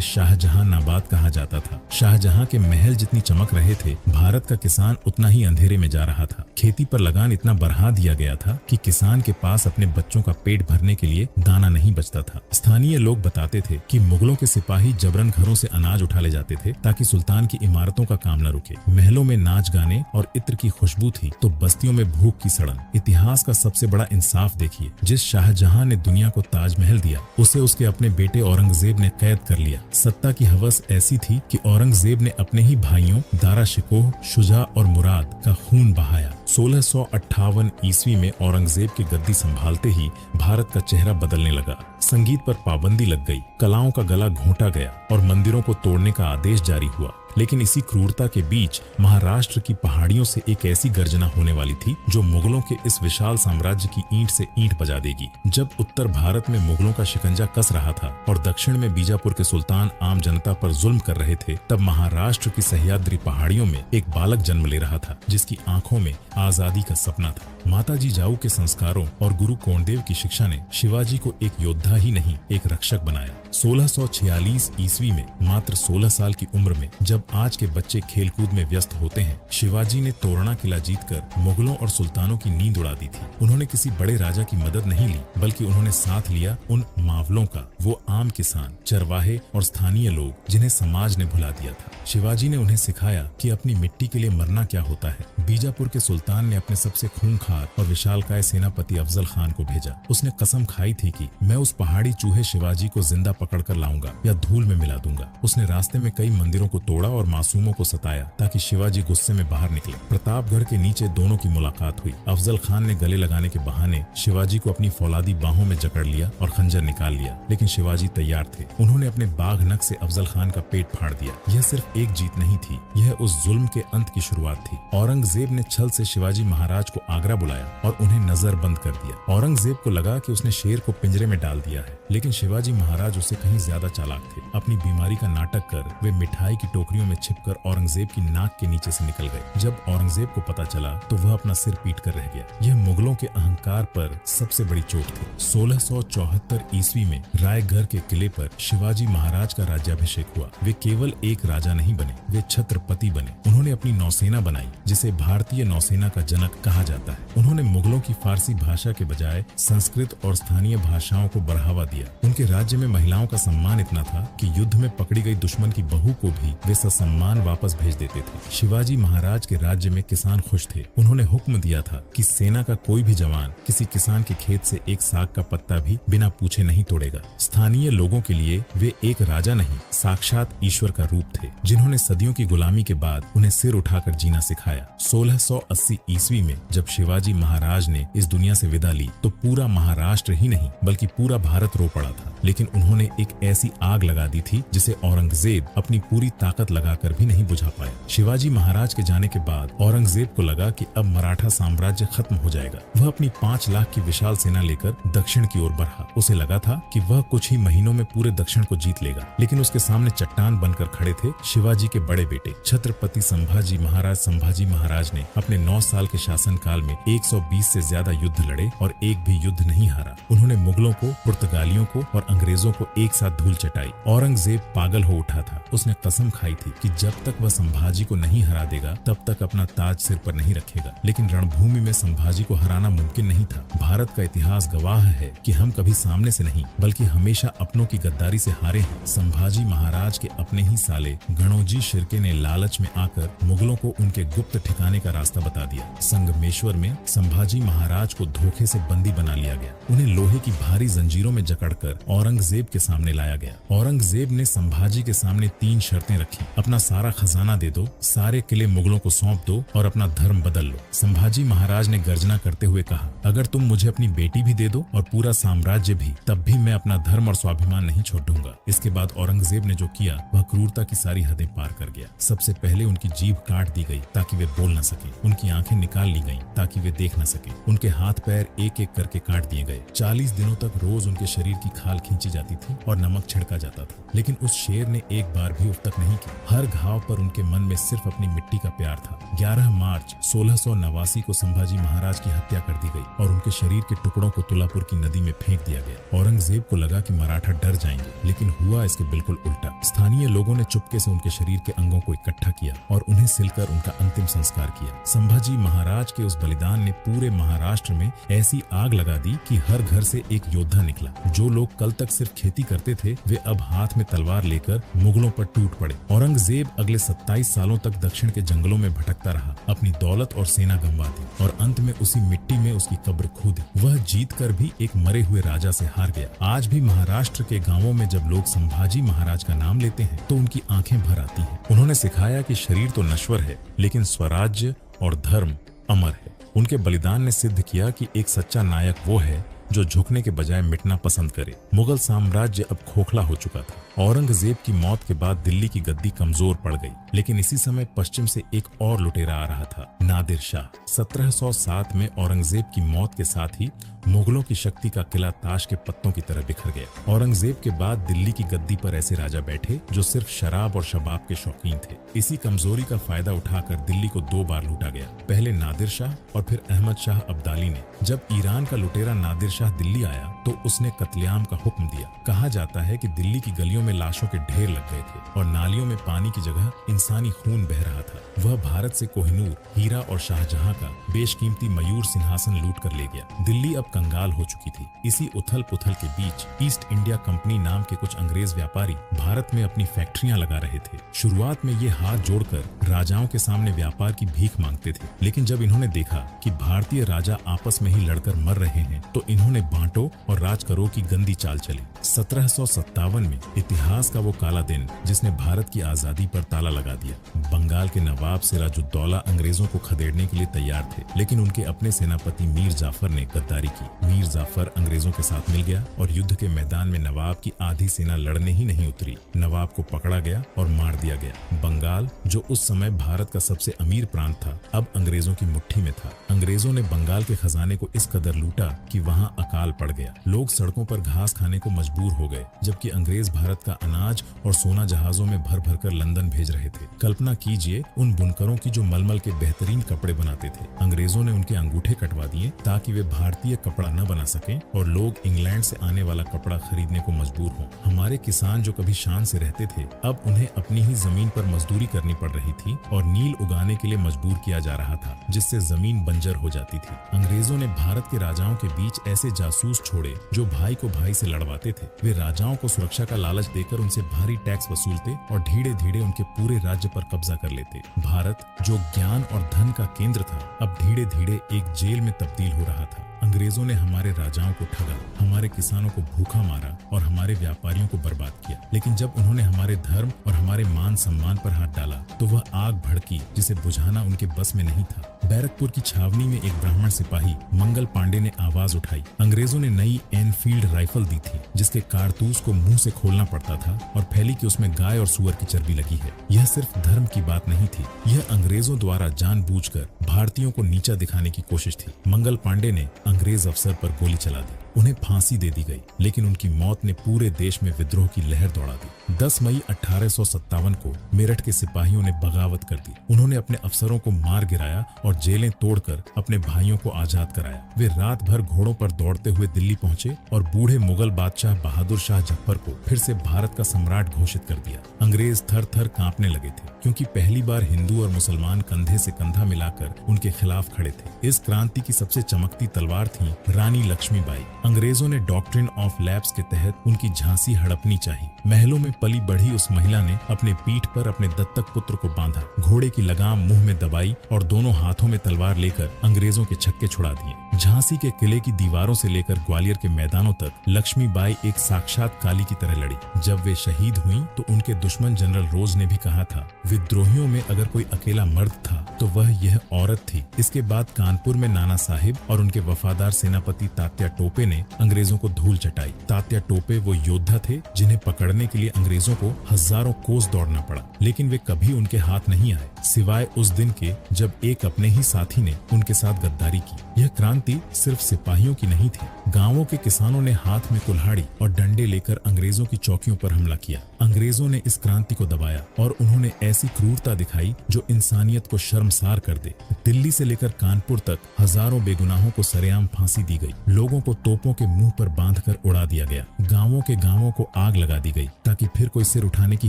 शाहजहां नाबाद कहा जाता था। शाहजहां के महल जितनी चमक रहे थे, भारत का किसान उतना ही अंधेरे में जा रहा था। खेती पर लगान इतना बढ़ा दिया गया था कि किसान के पास अपने बच्चों का पेट भरने के लिए दाना नहीं बचता था। स्थानीय लोग बताते थे कि मुगलों के सिपाही जबरन घरों से अनाज उठा ले जाते थे ताकि सुल्तान की इमारतों का काम न रुके। महलों में नाच गाने और इत्र की खुशबू थी तो बस्तियों में भूख की सड़न। इतिहास का सबसे बड़ा इंसाफ देखिए, जिस शाहजहां ने दुनिया को ताजमहल दिया, उसे उसके अपने बेटे औरंगजेब ने कैद कर लिया। सत्ता की हवस ऐसी थी कि औरंगजेब ने अपने ही भाइयों दारा शिकोह, शुजा और मुराद का खून बहाया। 1658 ईस्वी में औरंगजेब की गद्दी संभालते ही भारत का चेहरा बदलने लगा। संगीत पर पाबंदी लग गई, कलाओं का गला घोंटा गया और मंदिरों को तोड़ने का आदेश जारी हुआ। लेकिन इसी क्रूरता के बीच महाराष्ट्र की पहाड़ियों से एक ऐसी गर्जना होने वाली थी जो मुगलों के इस विशाल साम्राज्य की ईंट से ईंट बजा देगी। जब उत्तर भारत में मुगलों का शिकंजा कस रहा था और दक्षिण में बीजापुर के सुल्तान आम जनता पर जुल्म कर रहे थे, तब महाराष्ट्र की सह्याद्री पहाड़ियों में एक बालक जन्म ले रहा था जिसकी आंखों में आजादी का सपना था। माता जिजाऊ के संस्कारों और गुरु कोंडदेव की शिक्षा ने शिवाजी को एक योद्धा ही नहीं, एक रक्षक बनाया। 1646 ईस्वी में मात्र 16 साल की उम्र में, जब आज के बच्चे खेलकूद में व्यस्त होते हैं, शिवाजी ने तोरणा किला जीतकर मुगलों और सुल्तानों की नींद उड़ा दी थी। उन्होंने किसी बड़े राजा की मदद नहीं ली, बल्कि उन्होंने साथ लिया उन मावलों का, वो आम किसान, चरवाहे और स्थानीय लोग जिन्हें समाज ने भुला दिया था। शिवाजी ने उन्हें सिखाया कि अपनी मिट्टी के लिए मरना क्या होता है। बीजापुर के सुल्तान ने अपने सबसे खूंखार और विशालकाय सेनापति अफजल खान को भेजा। उसने कसम खाई थी कि मैं उस पहाड़ी चूहे शिवाजी को जिंदा पकड़कर लाऊंगा या धूल में मिला दूंगा। उसने रास्ते में कई मंदिरों को तोड़ा और मासूमों को सताया ताकि शिवाजी गुस्से में बाहर निकले। प्रतापगढ़ के नीचे दोनों की मुलाकात हुई। अफजल खान ने गले लगाने के बहाने शिवाजी को अपनी फौलादी बाहों में जकड़ लिया और खंजर निकाल लिया, लेकिन शिवाजी तैयार थे। उन्होंने अपने बाघ नख से अफजल खान का पेट फाड़ दिया। यह सिर्फ एक जीत नहीं थी, यह उस जुल्म के अंत की शुरुआत थी। औरंगजेब ने छल से शिवाजी महाराज को आगरा बुलाया और उन्हें नजरबंद कर दिया। औरंगजेब को लगा कि उसने शेर को पिंजरे में डाल दिया है, लेकिन शिवाजी महाराज उससे कहीं ज्यादा चालाक थे। अपनी बीमारी का नाटक कर वे मिठाई की टोकरियों में छिपकर औरंगजेब की नाक के नीचे से निकल गए। जब औरंगजेब को पता चला तो वह अपना सिर पीट कर रह गया। यह मुगलों के अहंकार पर सबसे बड़ी चोट थी। 1674 ईस्वी में रायगढ़ के किले पर शिवाजी महाराज का राज्याभिषेक हुआ। वे केवल एक राजा नहीं बने, वे छत्रपति बने। उन्होंने अपनी नौसेना बनाई, जिसे भारतीय नौसेना का जनक कहा जाता है। उन्होंने मुगलों की फारसी भाषा के बजाय संस्कृत और स्थानीय भाषाओं को बढ़ावा दिया। उनके राज्य में महिलाओं राजाओं का सम्मान इतना था कि युद्ध में पकड़ी गई दुश्मन की बहू को भी वे ससम्मान वापस भेज देते थे। शिवाजी महाराज के राज्य में किसान खुश थे। उन्होंने हुक्म दिया था कि सेना का कोई भी जवान किसी किसान के खेत से एक साग का पत्ता भी बिना पूछे नहीं तोड़ेगा। स्थानीय लोगों के लिए वे एक राजा नहीं, साक्षात ईश्वर का रूप थे, जिन्होंने सदियों की गुलामी के बाद उन्हें सिर उठाकर जीना सिखाया। 1680 ईस्वी में जब शिवाजी महाराज ने इस दुनिया से विदा ली तो पूरा महाराष्ट्र ही नहीं बल्कि पूरा भारत रो पड़ा था। लेकिन उन्होंने एक ऐसी आग लगा दी थी जिसे औरंगजेब अपनी पूरी ताकत लगाकर भी नहीं बुझा पाया। शिवाजी महाराज के जाने के बाद औरंगजेब को लगा कि अब मराठा साम्राज्य खत्म हो जाएगा। वह अपनी 5 लाख की विशाल सेना लेकर दक्षिण की ओर बढ़ा। उसे लगा था कि वह कुछ ही महीनों में पूरे दक्षिण को जीत लेगा, लेकिन उसके सामने चट्टान बनकर खड़े थे शिवाजी के बड़े बेटे छत्रपति संभाजी महाराज। संभाजी महाराज ने अपने 9 साल के शासनकाल में 120 से ज्यादा युद्ध लड़े और एक भी युद्ध नहीं हारा। उन्होंने मुगलों को, पुर्तगालियों को और अंग्रेजों को एक साथ धूल चटाई। औरंगजेब पागल हो उठा था। उसने कसम खाई थी कि जब तक वह संभाजी को नहीं हरा देगा तब तक अपना ताज सिर पर नहीं रखेगा। लेकिन रणभूमि में संभाजी को हराना मुमकिन नहीं था। भारत का इतिहास गवाह है कि हम कभी सामने से नहीं बल्कि हमेशा अपनों की गद्दारी से हारे हैं। संभाजी महाराज के अपने ही साले गणोजी शिर्के ने लालच में आकर मुगलों को उनके गुप्त ठिकाने का रास्ता बता दिया। संगमेश्वर में संभाजी महाराज को धोखे से बंदी बना लिया गया। उन्हें लोहे की भारी जंजीरों में जकड़कर औरंगजेब के सामने लाया गया। औरंगजेब ने संभाजी के सामने 3 शर्तें रखी। अपना सारा खजाना दे दो, सारे किले मुगलों को सौंप दो और अपना धर्म बदल लो। संभाजी महाराज ने गर्जना करते हुए कहा, अगर तुम मुझे अपनी बेटी भी दे दो और पूरा साम्राज्य भी, तब भी मैं अपना धर्म और स्वाभिमान नहीं छोड़ दूंगा। इसके बाद औरंगजेब ने जो किया वह क्रूरता की सारी हदें पार कर गया। सबसे पहले उनकी जीभ काट दी गई ताकि वे बोल न सके। उनकी आंखें निकाल ली गईं ताकि वे देख न सके। उनके हाथ पैर एक एक करके काट दिए गए। 40 दिनों तक रोज उनके शरीर की खाल खींची जाती थी और नमक छिड़का जाता था। लेकिन उस शेर ने एक बार भी उफ तक नहीं की। हर घाव पर उनके मन में सिर्फ अपनी मिट्टी का प्यार था। 11 मार्च 1689 को संभाजी महाराज की हत्या कर दी गई और उनके शरीर के टुकड़ों को तुलापुर की नदी में फेंक दिया गया। औरंगजेब को लगा कि मराठा डर जाएंगे, लेकिन हुआ इसके बिल्कुल उल्टा। स्थानीय लोगों ने चुपके से उनके शरीर के अंगों को इकट्ठा किया और उन्हें सिलकर उनका अंतिम संस्कार किया। संभाजी महाराज के उस बलिदान ने पूरे महाराष्ट्र में ऐसी आग लगा दी कि हर घर से एक योद्धा निकला। जो लोग कल तक सिर्फ खेती करते थे वे अब हाथ में तलवार लेकर मुगलों पर टूट पड़े। औरंगजेब अगले 27 सालों तक दक्षिण के जंगलों में भटकता रहा, अपनी दौलत और सेना गंवा दी और अंत में उसी मिट्टी में उसकी कब्र खोदी। वह जीत कर भी एक मरे हुए राजा से हार गया। आज भी महाराष्ट्र के गांवों में जब लोग संभाजी महाराज का नाम लेते हैं तो उनकी आंखें भर आती हैं। उन्होंने सिखाया कि शरीर तो नश्वर है लेकिन स्वराज्य और धर्म अमर है। उनके बलिदान ने सिद्ध किया कि एक सच्चा नायक वो है जो झुकने के बजाय मिटना पसंद करे। मुगल साम्राज्य अब खोखला हो चुका था। औरंगजेब की मौत के बाद दिल्ली की गद्दी कमजोर पड़ गई, लेकिन इसी समय पश्चिम से एक और लुटेरा आ रहा था, नादिर शाह। 1707 में औरंगजेब की मौत के साथ ही मुगलों की शक्ति का किला ताश के पत्तों की तरह बिखर गया। औरंगजेब के बाद दिल्ली की गद्दी पर ऐसे राजा बैठे जो सिर्फ शराब और शबाब के शौकीन थे। इसी कमजोरी का फायदा उठाकर दिल्ली को 2 बार लूटा गया, पहले नादिर शाह और फिर अहमद शाह अब्दाली ने। जब ईरान का लुटेरा नादिर शाह दिल्ली आया तो उसने कत्लेआम का हुक्म दिया। कहा जाता है कि दिल्ली की गलियों में लाशों के ढेर लग गए थे और नालियों में पानी की जगह इंसानी खून बह रहा था। वह भारत से कोहिनूर, हीरा और शाहजहां का बेशकीमती मयूर सिंहासन लूट कर ले गया। दिल्ली अब कंगाल हो चुकी थी। इसी उथल पुथल के बीच ईस्ट इंडिया कंपनी नाम के कुछ अंग्रेज व्यापारी भारत में अपनी फैक्ट्रियां लगा रहे थे। शुरुआत में ये हाथ जोड़कर राजाओं के सामने व्यापार की भीख मांगते थे, लेकिन जब इन्होंने देखा कि भारतीय राजा आपस में ही लड़कर मर रहे हैं तो इन्होंने बांटो और राज करो की गंदी चाल चली। 1757 में इतिहास का वो काला दिन जिसने भारत की आजादी पर ताला लगा दिया। बंगाल के नवाब सिराजुद्दौला अंग्रेजों को खदेड़ने के लिए तैयार थे, लेकिन उनके अपने सेनापति मीर जाफर ने गद्दारी की। मीर जाफर अंग्रेजों के साथ मिल गया और युद्ध के मैदान में नवाब की आधी सेना लड़ने ही नहीं उतरी। नवाब को पकड़ा गया और मार दिया गया। बंगाल, जो उस समय भारत का सबसे अमीर प्रांत था, अब अंग्रेजों की मुट्ठी में था। अंग्रेजों ने बंगाल के खजाने को इस कदर लूटा कि वहां अकाल पड़ गया। लोग सड़कों पर घास खाने को मजबूर हो गए, जबकि अंग्रेज भारत का अनाज और सोना जहाजों में भर भर कर लंदन भेज रहे थे। कल्पना कीजिए उन बुनकरों की जो मलमल के बेहतरीन कपड़े बनाते थे। अंग्रेजों ने उनके अंगूठे कटवा दिए ताकि वे भारतीय कपड़ा न बना सकें और लोग इंग्लैंड से आने वाला कपड़ा खरीदने को मजबूर हों। हमारे किसान जो कभी शान से रहते थे, अब उन्हें अपनी ही जमीन पर मजदूरी करनी पड़ रही थी और नील उगाने के लिए मजबूर किया जा रहा था, जिससे जमीन बंजर हो जाती थी। अंग्रेजों ने भारत के राजाओं के बीच ऐसे जासूस छोड़े थे जो भाई को भाई से लड़वाते थे। वे राजाओं को सुरक्षा का लालच देकर उनसे भारी टैक्स वसूलते और धीरे धीरे उनके पूरे राज्य पर कब्जा कर लेते। भारत जो ज्ञान और धन का केंद्र था, अब धीरे धीरे एक जेल में तब्दील हो रहा था। अंग्रेजों ने हमारे राजाओं को ठगा, हमारे किसानों को भूखा मारा और हमारे व्यापारियों को बर्बाद किया। लेकिन जब उन्होंने हमारे धर्म और हमारे मान सम्मान पर हाथ डाला तो वह आग भड़की जिसे बुझाना उनके बस में नहीं था। बैरकपुर की छावनी में एक ब्राह्मण सिपाही मंगल पांडे ने आवाज उठाई। अंग्रेजों ने नई एनफील्ड राइफल दी थी जिसके कारतूस को मुंह से खोलना पड़ता था और फैली कि उसमें गाय और सुअर की चर्बी लगी है। यह सिर्फ धर्म की बात नहीं थी, यह अंग्रेजों द्वारा जानबूझकर भारतीयों को नीचा दिखाने की कोशिश थी। मंगल पांडे ने अंग्रेज अफसर पर गोली चला दी, उन्हें फांसी दे दी गई, लेकिन उनकी मौत ने पूरे देश में विद्रोह की लहर दौड़ा दी। 10 मई 1857 को मेरठ के सिपाहियों ने बगावत कर दी। उन्होंने अपने अफसरों को मार गिराया और जेलें तोड़कर अपने भाइयों को आजाद कराया। वे रात भर घोड़ों पर दौड़ते हुए दिल्ली पहुंचे और बूढ़े मुगल बादशाह बहादुर शाह जफर को फिर से भारत का सम्राट घोषित कर दिया। अंग्रेज थर थर कांपने लगे थे क्योंकि पहली बार हिंदू और मुसलमान कंधे से कंधा मिलाकर उनके खिलाफ खड़े थे। इस क्रांति की सबसे चमकती तलवार थी रानी लक्ष्मीबाई। अंग्रेजों ने डॉक्ट्रिन ऑफ लैप्स के तहत उनकी झांसी हड़पनी चाहिए। महलों में पली बढ़ी उस महिला ने अपने पीठ पर अपने दत्तक पुत्र को बांधा, घोड़े की लगाम मुंह में दबाई और दोनों हाथों में तलवार लेकर अंग्रेजों के छक्के छुड़ा दिए। झांसी के किले की दीवारों से लेकर ग्वालियर के मैदानों तक लक्ष्मीबाई एक साक्षात काली की तरह लड़ी। जब वे शहीद हुई तो उनके दुश्मन जनरल रोज ने भी कहा था, विद्रोहियों में अगर कोई अकेला मर्द था तो वह यह औरत थी। इसके बाद कानपुर में नाना साहिब और उनके वफादार सेनापति तात्या टोपे ने अंग्रेजों को धूल चटाई। तात्या टोपे वो योद्धा थे जिन्हें पकड़ने के लिए अंग्रेजों को हजारों कोस दौड़ना पड़ा, लेकिन वे कभी उनके हाथ नहीं आए, सिवाय उस दिन के जब एक अपने ही साथी ने उनके साथ गद्दारी की। यह क्रांति सिर्फ सिपाहियों की नहीं थी। गांवों के किसानों ने हाथ में कुल्हाड़ी और डंडे लेकर अंग्रेजों की चौकियों पर हमला किया। अंग्रेजों ने इस क्रांति को दबाया और उन्होंने ऐसी क्रूरता दिखाई जो इंसानियत को शर्मसार कर दे। दिल्ली से लेकर कानपुर तक हजारों बेगुनाहों को सरेआम फांसी दी गई। लोगों को तोपों के मुंह पर बांधकर उड़ा दिया गया। गांवों के गांवों को आग लगा दी गई ताकि फिर कोई सिर उठाने की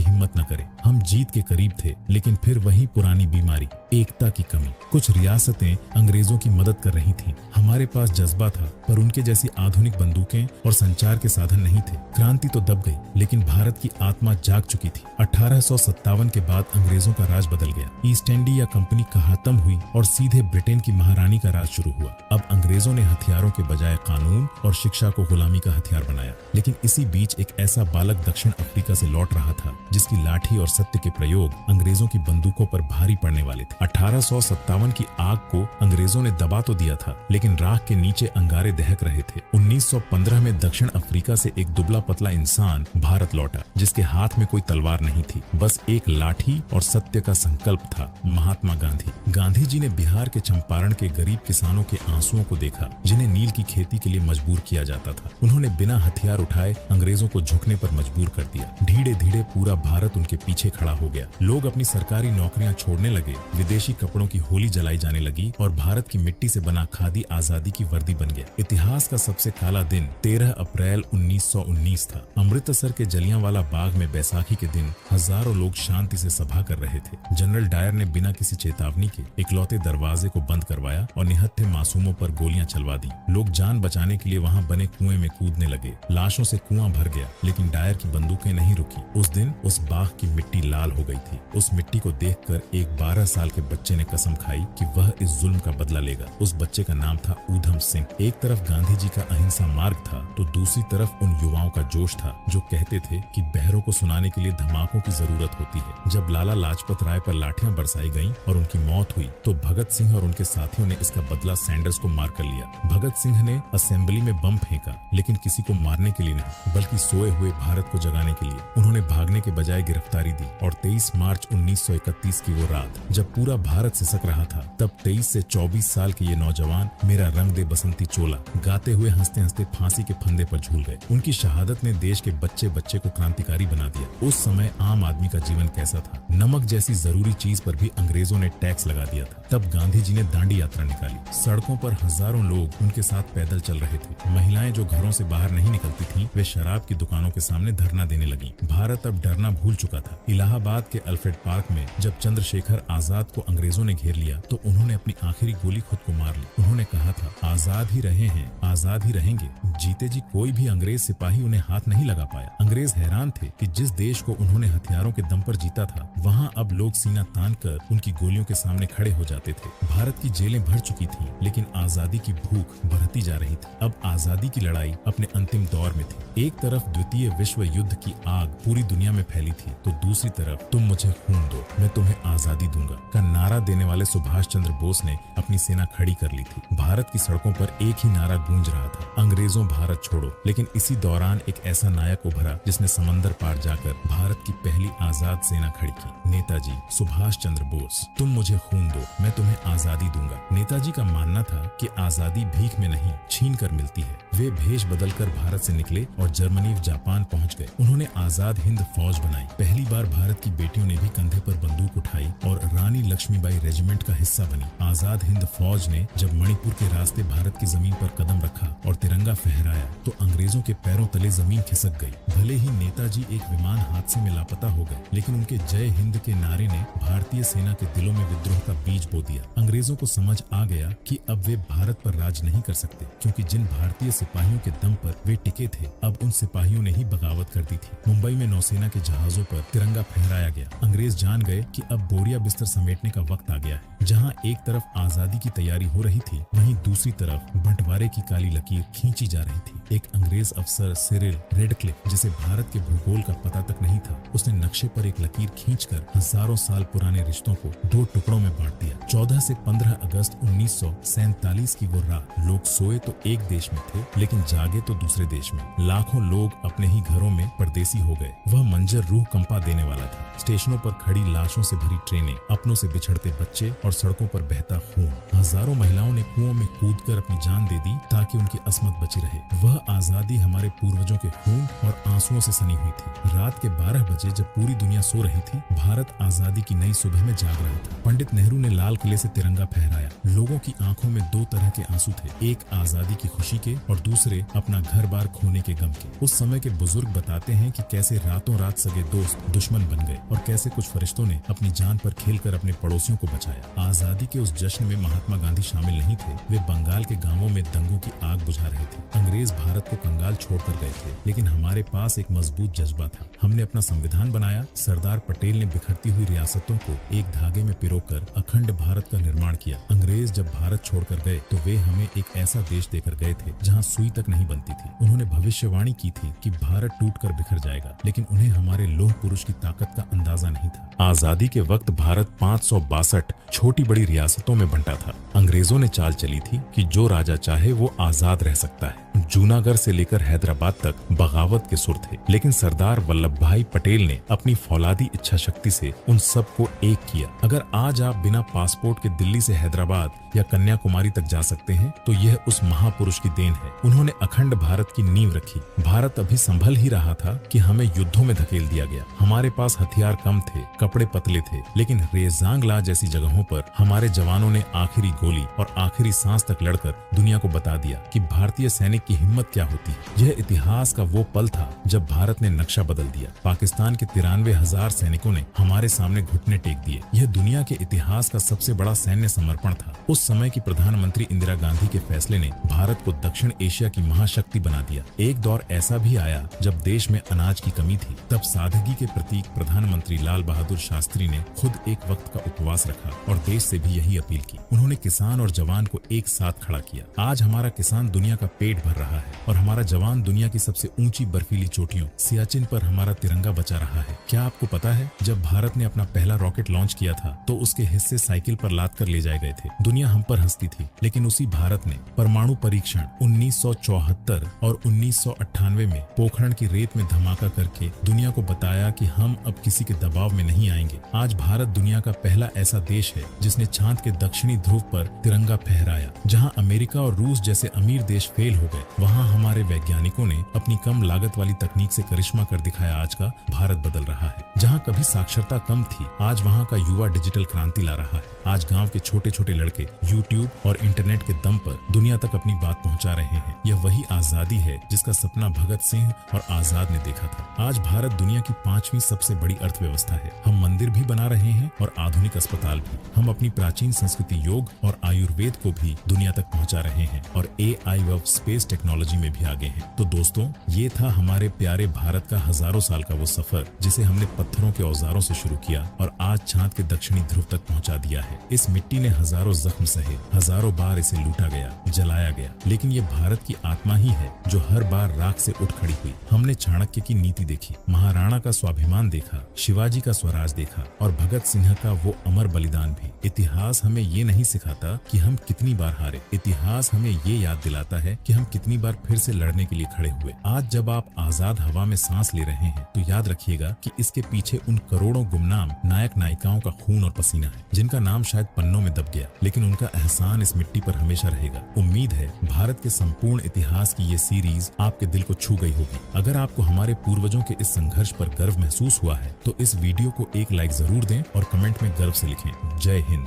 हिम्मत न करे। हम जीत के करीब थे, लेकिन फिर वही पुरानी बीमारी, एकता की कमी। कुछ रियासतें अंग्रेजों की मदद कर रही थीं। हमारे पास जज्बा था, पर उनके जैसी आधुनिक बंदूकें और संचार के साधन नहीं थे। क्रांति तो दब गई, लेकिन भारत की आत्मा जाग चुकी थी। 1857 के बाद अंग्रेजों का राज बदल गया। ईस्ट इंडिया कंपनी खत्म हुई और सीधे ब्रिटेन की महारानी का राज शुरू हुआ। अब अंग्रेजों ने हथियारों के बजाय कानून और शिक्षा को गुलामी का हथियार बनाया। लेकिन इसी बीच एक ऐसा बालक दक्षिण अफ्रीका से लौट रहा था जिसकी लाठी और सत्य के प्रयोग अंग्रेजों की बंदूकों पर भारी पड़ने वाले थे। 1857 की आग को अंग्रेजों ने दबा तो दिया था, लेकिन राख के नीचे अंगारे दहक रहे थे। 1915 में दक्षिण अफ्रीका से एक दुबला पतला इंसान भारत लौटा, जिसके हाथ में कोई तलवार नहीं थी, बस एक लाठी और सत्य का संकल्प था, महात्मा गांधी। गांधी जी ने बिहार के चंपारण के गरीब किसानों के आंसुओं को देखा, जिन्हें नील की खेती के लिए मजबूर किया जाता था। उन्होंने बिना हथियार उठाए अंग्रेजों को झुकने पर मजबूर कर दिया। धीरे धीरे पूरा भारत उनके पीछे खड़ा हो गया। लोग अपनी सरकारी नौकरियां छोड़ने लगे, विदेशी कपड़ों की होली जलाई जाने लगी और भारत की मिट्टी से बना खादी आजादी की वर्दी बन गया। इतिहास का सबसे काला दिन 13 अप्रैल 1919 था। अमृतसर के जलियांवाला बाग में बैसाखी के दिन हजारों लोग शांति से सभा कर रहे थे। जनरल डायर ने बिना किसी चेतावनी के इकलौते दरवाजे को बंद करवाया और निहत्थे मासूमों पर गोलियां चलवा दी। लोग जान बचाने के लिए वहां बने कुएं में कूदने लगे। लाशों से कुआं भर गया, लेकिन डायर की बंदूकें नहीं रुकी। उस दिन उस बाग की मिट्टी लाल हो गई थी। उस मिट्टी को देखकर एक 12 साल के बच्चे ने कसम खाई कि वह इस जुल्म का बदला लेगा। उस बच्चे का नाम था ऊधम सिंह। एक तरफ गांधी जी का अहिंसा मार्ग था, तो दूसरी तरफ उन युवाओं का जोश था जो कहते थे कि बहरों को सुनाने के लिए धमाकों की जरूरत होती है। जब लाला लाजपत राय पर लाठियां बरसाई गईं और उनकी मौत हुई, तो भगत सिंह और उनके साथियों ने इसका बदला सैंडर्स को मार कर लिया। भगत सिंह ने असेंबली में बम फेंका, लेकिन किसी को मारने के लिए नहीं, बल्कि सोए हुए भारत को जगाने के लिए। उन्होंने भागने के बजाय गिरफ्तारी दी और 23 मार्च 1931 की वो रात, जब पूरा भारत सिसक रहा था, तब 23 से 24 साल के ये नौजवान मेरा रंग दे बसंती चोला गाते हुए हंसते हंसते फांसी के फंदे पर झूल गए। उनकी शहादत ने देश के बच्चे बच्चे को क्रांतिकारी बना दिया। उस समय आम आदमी का जीवन कैसा था? नमक जैसी जरूरी चीज पर भी अंग्रेजों ने टैक्स लगा दिया था। तब गांधी जी ने दांडी यात्रा निकाली। सड़कों पर हजारों लोग उनके साथ पैदल चल रहे थे। महिलाएं जो घरों से बाहर नहीं निकलती थीं, वे शराब की दुकानों के सामने धरना देने लगी। भारत अब डरना भूल चुका था। इलाहाबाद के अल्फ्रेड पार्क में जब चंद्रशेखर आजाद को अंग्रेजों ने घेर लिया, तो उन्होंने अपनी आखिरी गोली खुद को मार ली। उन्होंने कहा था, आजाद ही रहे हैं, आजाद ही रहेंगे। जीते जी कोई भी अंग्रेज सिपाही उन्हें हाथ नहीं लगा पाया। अंग्रेज हैरान थे कि जिस देश को उन्होंने हथियारों के दम पर जीता था, वहाँ अब लोग सीना तान कर उनकी गोलियों के सामने खड़े हो जाते थे। भारत की जेलें भर चुकी थीं, लेकिन आजादी की भूख बढ़ती जा रही थी। अब आजादी की लड़ाई अपने अंतिम दौर में थी। एक तरफ द्वितीय विश्व युद्ध की आग पूरी दुनिया में फैली थी, तो दूसरी तरफ तुम मुझे खून दो, मैं तुम्हें आजादी दूंगा का नारा देने वाले सुभाष चंद्र बोस ने अपनी सेना खड़ी कर ली थी। भारत की सड़कों पर एक ही नारा गूंज रहा था, अंग्रेजों भारत छोड़ो। लेकिन इसी दौरान एक ऐसा नायक उभरा जिसने समंदर पार जाकर भारत की पहली आजाद सेना खड़ी की, नेताजी सुभाष चंद्र बोस। तुम मुझे खून दो, मैं तुम्हें आजादी दूंगा। नेताजी का मानना था कि आजादी भीख में नहीं, छीन कर मिलती है। वे भेष बदलकर भारत से निकले और जर्मनी व जापान पहुंच गए। उन्होंने आजाद हिंद फौज बनाई। पहली बार भारत की बेटियों ने भी कंधे पर बंदूक उठाई और रानी लक्ष्मीबाई रेजिमेंट का हिस्सा बनी। आजाद हिंद फौज ने जब मणिपुर के रास्ते भारत की जमीन पर कदम रखा और तिरंगा फहराया, तो अंग्रेजों के पैरों तले जमीन खिसक गई। भले ही नेताजी एक विमान हादसे में लापता हो गए, लेकिन उनके जय हिंद के नारे ने भारतीय सेना के दिलों में विद्रोह का बीज बो दिया। अंग्रेजों को समझ आ गया कि अब वे भारत पर राज नहीं कर सकते, क्योंकि जिन भारतीय सिपाहियों के दम पर वे टिके थे, अब उन सिपाहियों ने ही बगावत कर दी थी। मुंबई में नौसेना के जहाजों पर तिरंगा फहराया गया। अंग्रेज जान गए कि अब बोरिया बिस्तर समेटने का वक्त आ गया है। जहां एक तरफ आजादी की तैयारी हो रही थी, वहीं दूसरी तरफ बंटवारे की काली लकीर खींची जा रही थी। एक अंग्रेज अफसर सिरिल रेडक्लिफ, जिसे भारत के भूगोल का पता तक नहीं था, उसने नक्शे पर एक लकीर खींचकर हजारों साल पुराने रिश्तों को दो टुकड़ों में बांट दिया। 14 से 15 अगस्त 1947 की वो रात, लोग सोए तो एक देश में थे, लेकिन जागे तो दूसरे देश में। लाखों लोग अपने ही घरों में परदेसी हो गए। वह मंजर रूह कंपा देने वाला था। स्टेशनों पर खड़ी लाशों से भरी ट्रेनें, अपनों से बिछड़ते बच्चे और सड़कों पर बहता खून। हजारों महिलाओं ने कुओं में कूदकर अपनी जान दे दी ताकि उनकी अस्मत बची रहे। वह आजादी हमारे पूर्वजों के खून और आंसुओं से सनी हुई थी। रात के 12 बजे जब पूरी दुनिया सो रही थी, भारत आजादी की नई सुबह में जाग रहा था। पंडित नेहरू ने लाल किले से तिरंगा फहराया। लोगों की आंखों में दो तरह के आंसू थे, एक आजादी की खुशी के और दूसरे अपना घर बार खोने के गम के। उस समय के बुजुर्ग बताते हैं कि कैसे रातों रात सगे दोस्त दुश्मन बन गए और कैसे कुछ फरिश्तों ने अपनी जान पर खेलकर अपने पड़ोसियों को बचाया। आजादी के उस जश्न में महात्मा गांधी शामिल नहीं थे। वे बंगाल के गांवों में दंगों की आग बुझा रहे थे। अंग्रेज भारत को कंगाल छोड़कर गए थे, लेकिन हमारे पास एक मजबूत जज्बा था। हमने अपना संविधान बनाया। सरदार पटेल ने बिखरती हुई रियासतों को एक धागे में पिरोकर अखंड भारत का निर्माण किया। अंग्रेज जब भारत छोड़कर गए तो वे हमें एक ऐसा देश देकर गए थे जहाँ सुई तक नहीं बनती थी। उन्होंने भविष्यवाणी की थी कि भारत टूटकर बिखर जाएगा, लेकिन उन्हें हमारे लौह पुरुष की ताकत का अंदाजा नहीं था। आजादी के वक्त भारत 562 छोटी बड़ी रियासतों में बंटा था। अंग्रेजों ने चाल चली थी कि जो राजा चाहे वो आजाद रह सकता है। जूनागढ़ से लेकर हैदराबाद तक बगावत के सुर थे, लेकिन सरदार वल्लभ भाई पटेल ने अपनी फौलादी इच्छा शक्ति से उन सबको एक किया। अगर आज आप बिना पासपोर्ट के दिल्ली से हैदराबाद या कन्याकुमारी तक जा सकते हैं, तो यह उस महापुरुष की देन है। उन्होंने अखंड भारत की नींव रखी। भारत अभी संभल ही रहा था कि हमें युद्धों में धकेल दिया गया। हमारे पास हथियार कम थे, कपड़े पतले थे, लेकिन रेजांगला जैसी जगहों पर हमारे जवानों ने आखिरी गोली और आखिरी सांस तक लड़कर दुनिया को बता दिया कि भारतीय सैनिक की हिम्मत क्या होती है। यह इतिहास का वो पल था जब भारत ने नक्शा बदल दिया। पाकिस्तान के 93,000 सैनिकों ने हमारे सामने घुटने टेक दिए। यह दुनिया के इतिहास का सबसे बड़ा सैन्य समर्पण था। उस समय की प्रधानमंत्री इंदिरा गांधी के फैसले ने भारत को दक्षिण एशिया की महाशक्ति बना दिया। एक दौर ऐसा भी आया जब देश में अनाज की कमी थी। तब सादगी के प्रतीक प्रधानमंत्री लाल बहादुर शास्त्री ने खुद एक वक्त का उपवास रखा और देश से भी यही अपील की। उन्होंने किसान और जवान को एक साथ खड़ा किया। आज हमारा किसान दुनिया का पेट भर रहा है और हमारा जवान दुनिया की सबसे ऊंची बर्फीली चोटियों सियाचिन पर हमारा तिरंगा बचा रहा है। क्या आपको पता है, जब भारत ने अपना पहला रॉकेट लॉन्च किया था तो उसके हिस्से साइकिल पर लाद कर ले जाए गए थे। दुनिया हम पर हंसती थी, लेकिन उसी भारत ने परमाणु परीक्षण 1974 और 1998 में पोखरण की रेत में धमाका करके दुनिया को बताया कि हम अब किसी के दबाव में नहीं आएंगे। आज भारत दुनिया का पहला ऐसा देश है जिसने चांद के दक्षिणी ध्रुव पर तिरंगा फहराया। जहां अमेरिका और रूस जैसे अमीर देश फेल हो गए, वहां हमारे वैज्ञानिकों ने अपनी कम लागत वाली तकनीक से करिश्मा कर दिखाया। आज का भारत बदल रहा है। जहां कभी साक्षरता कम थी, आज वहां का युवा डिजिटल क्रांति ला रहा है। आज गांव के छोटे छोटे लड़के यूट्यूब और इंटरनेट के दम पर दुनिया तक अपनी बात पहुंचा रहे हैं। यह वही आजादी है जिसका सपना भगत सिंह और आजाद ने देखा था। आज भारत दुनिया की 5वीं सबसे बड़ी अर्थव्यवस्था है। हम मंदिर भी बना रहे हैं और आधुनिक अस्पताल भी। हम अपनी प्राचीन संस्कृति योग और आयुर्वेद को भी दुनिया तक पहुंचा रहे हैं और AI व स्पेस टेक्नोलॉजी में भी आगे हैं। तो दोस्तों, ये था हमारे प्यारे भारत का हजारों साल का वो सफर जिसे हमने पत्थरों के औजारों से शुरू किया और आज चांद के दक्षिणी ध्रुव तक पहुंचा दिया है। इस मिट्टी ने हजारों जख्म सहे, हजारों बार इसे लूटा गया, जलाया गया, लेकिन ये भारत की आत्मा ही है जो हर बार राख से उठ खड़ी हुई। हमने चाणक्य की नीति देखी, महाराणा का स्वाभिमान देखा, शिवाजी का स्वराज देखा और भगत सिंह का वो अमर बलिदान भी। इतिहास हमें ये नहीं सिखाता कि हम कितनी बार हारे, इतिहास हमें ये याद दिलाता है कि हम कितनी बार फिर से लड़ने के लिए खड़े हुए। आज जब आप आजाद हवा में सांस ले रहे हैं तो याद रखिएगा कि इसके पीछे उन करोड़ों गुमनाम नायक नायिकाओं का खून और पसीना है, जिनका नाम शायद पन्नों में दब गया, लेकिन उनका एहसान इस मिट्टी पर हमेशा रहेगा। उम्मीद है भारत के संपूर्ण इतिहास की ये सीरीज आपके दिल को छू गई होगी। अगर आपको हमारे पूर्वजों के इस संघर्ष पर गर्व महसूस हुआ है तो इस वीडियो को एक लाइक जरूर दें और कमेंट में गर्व से लिखें। जय हिंद।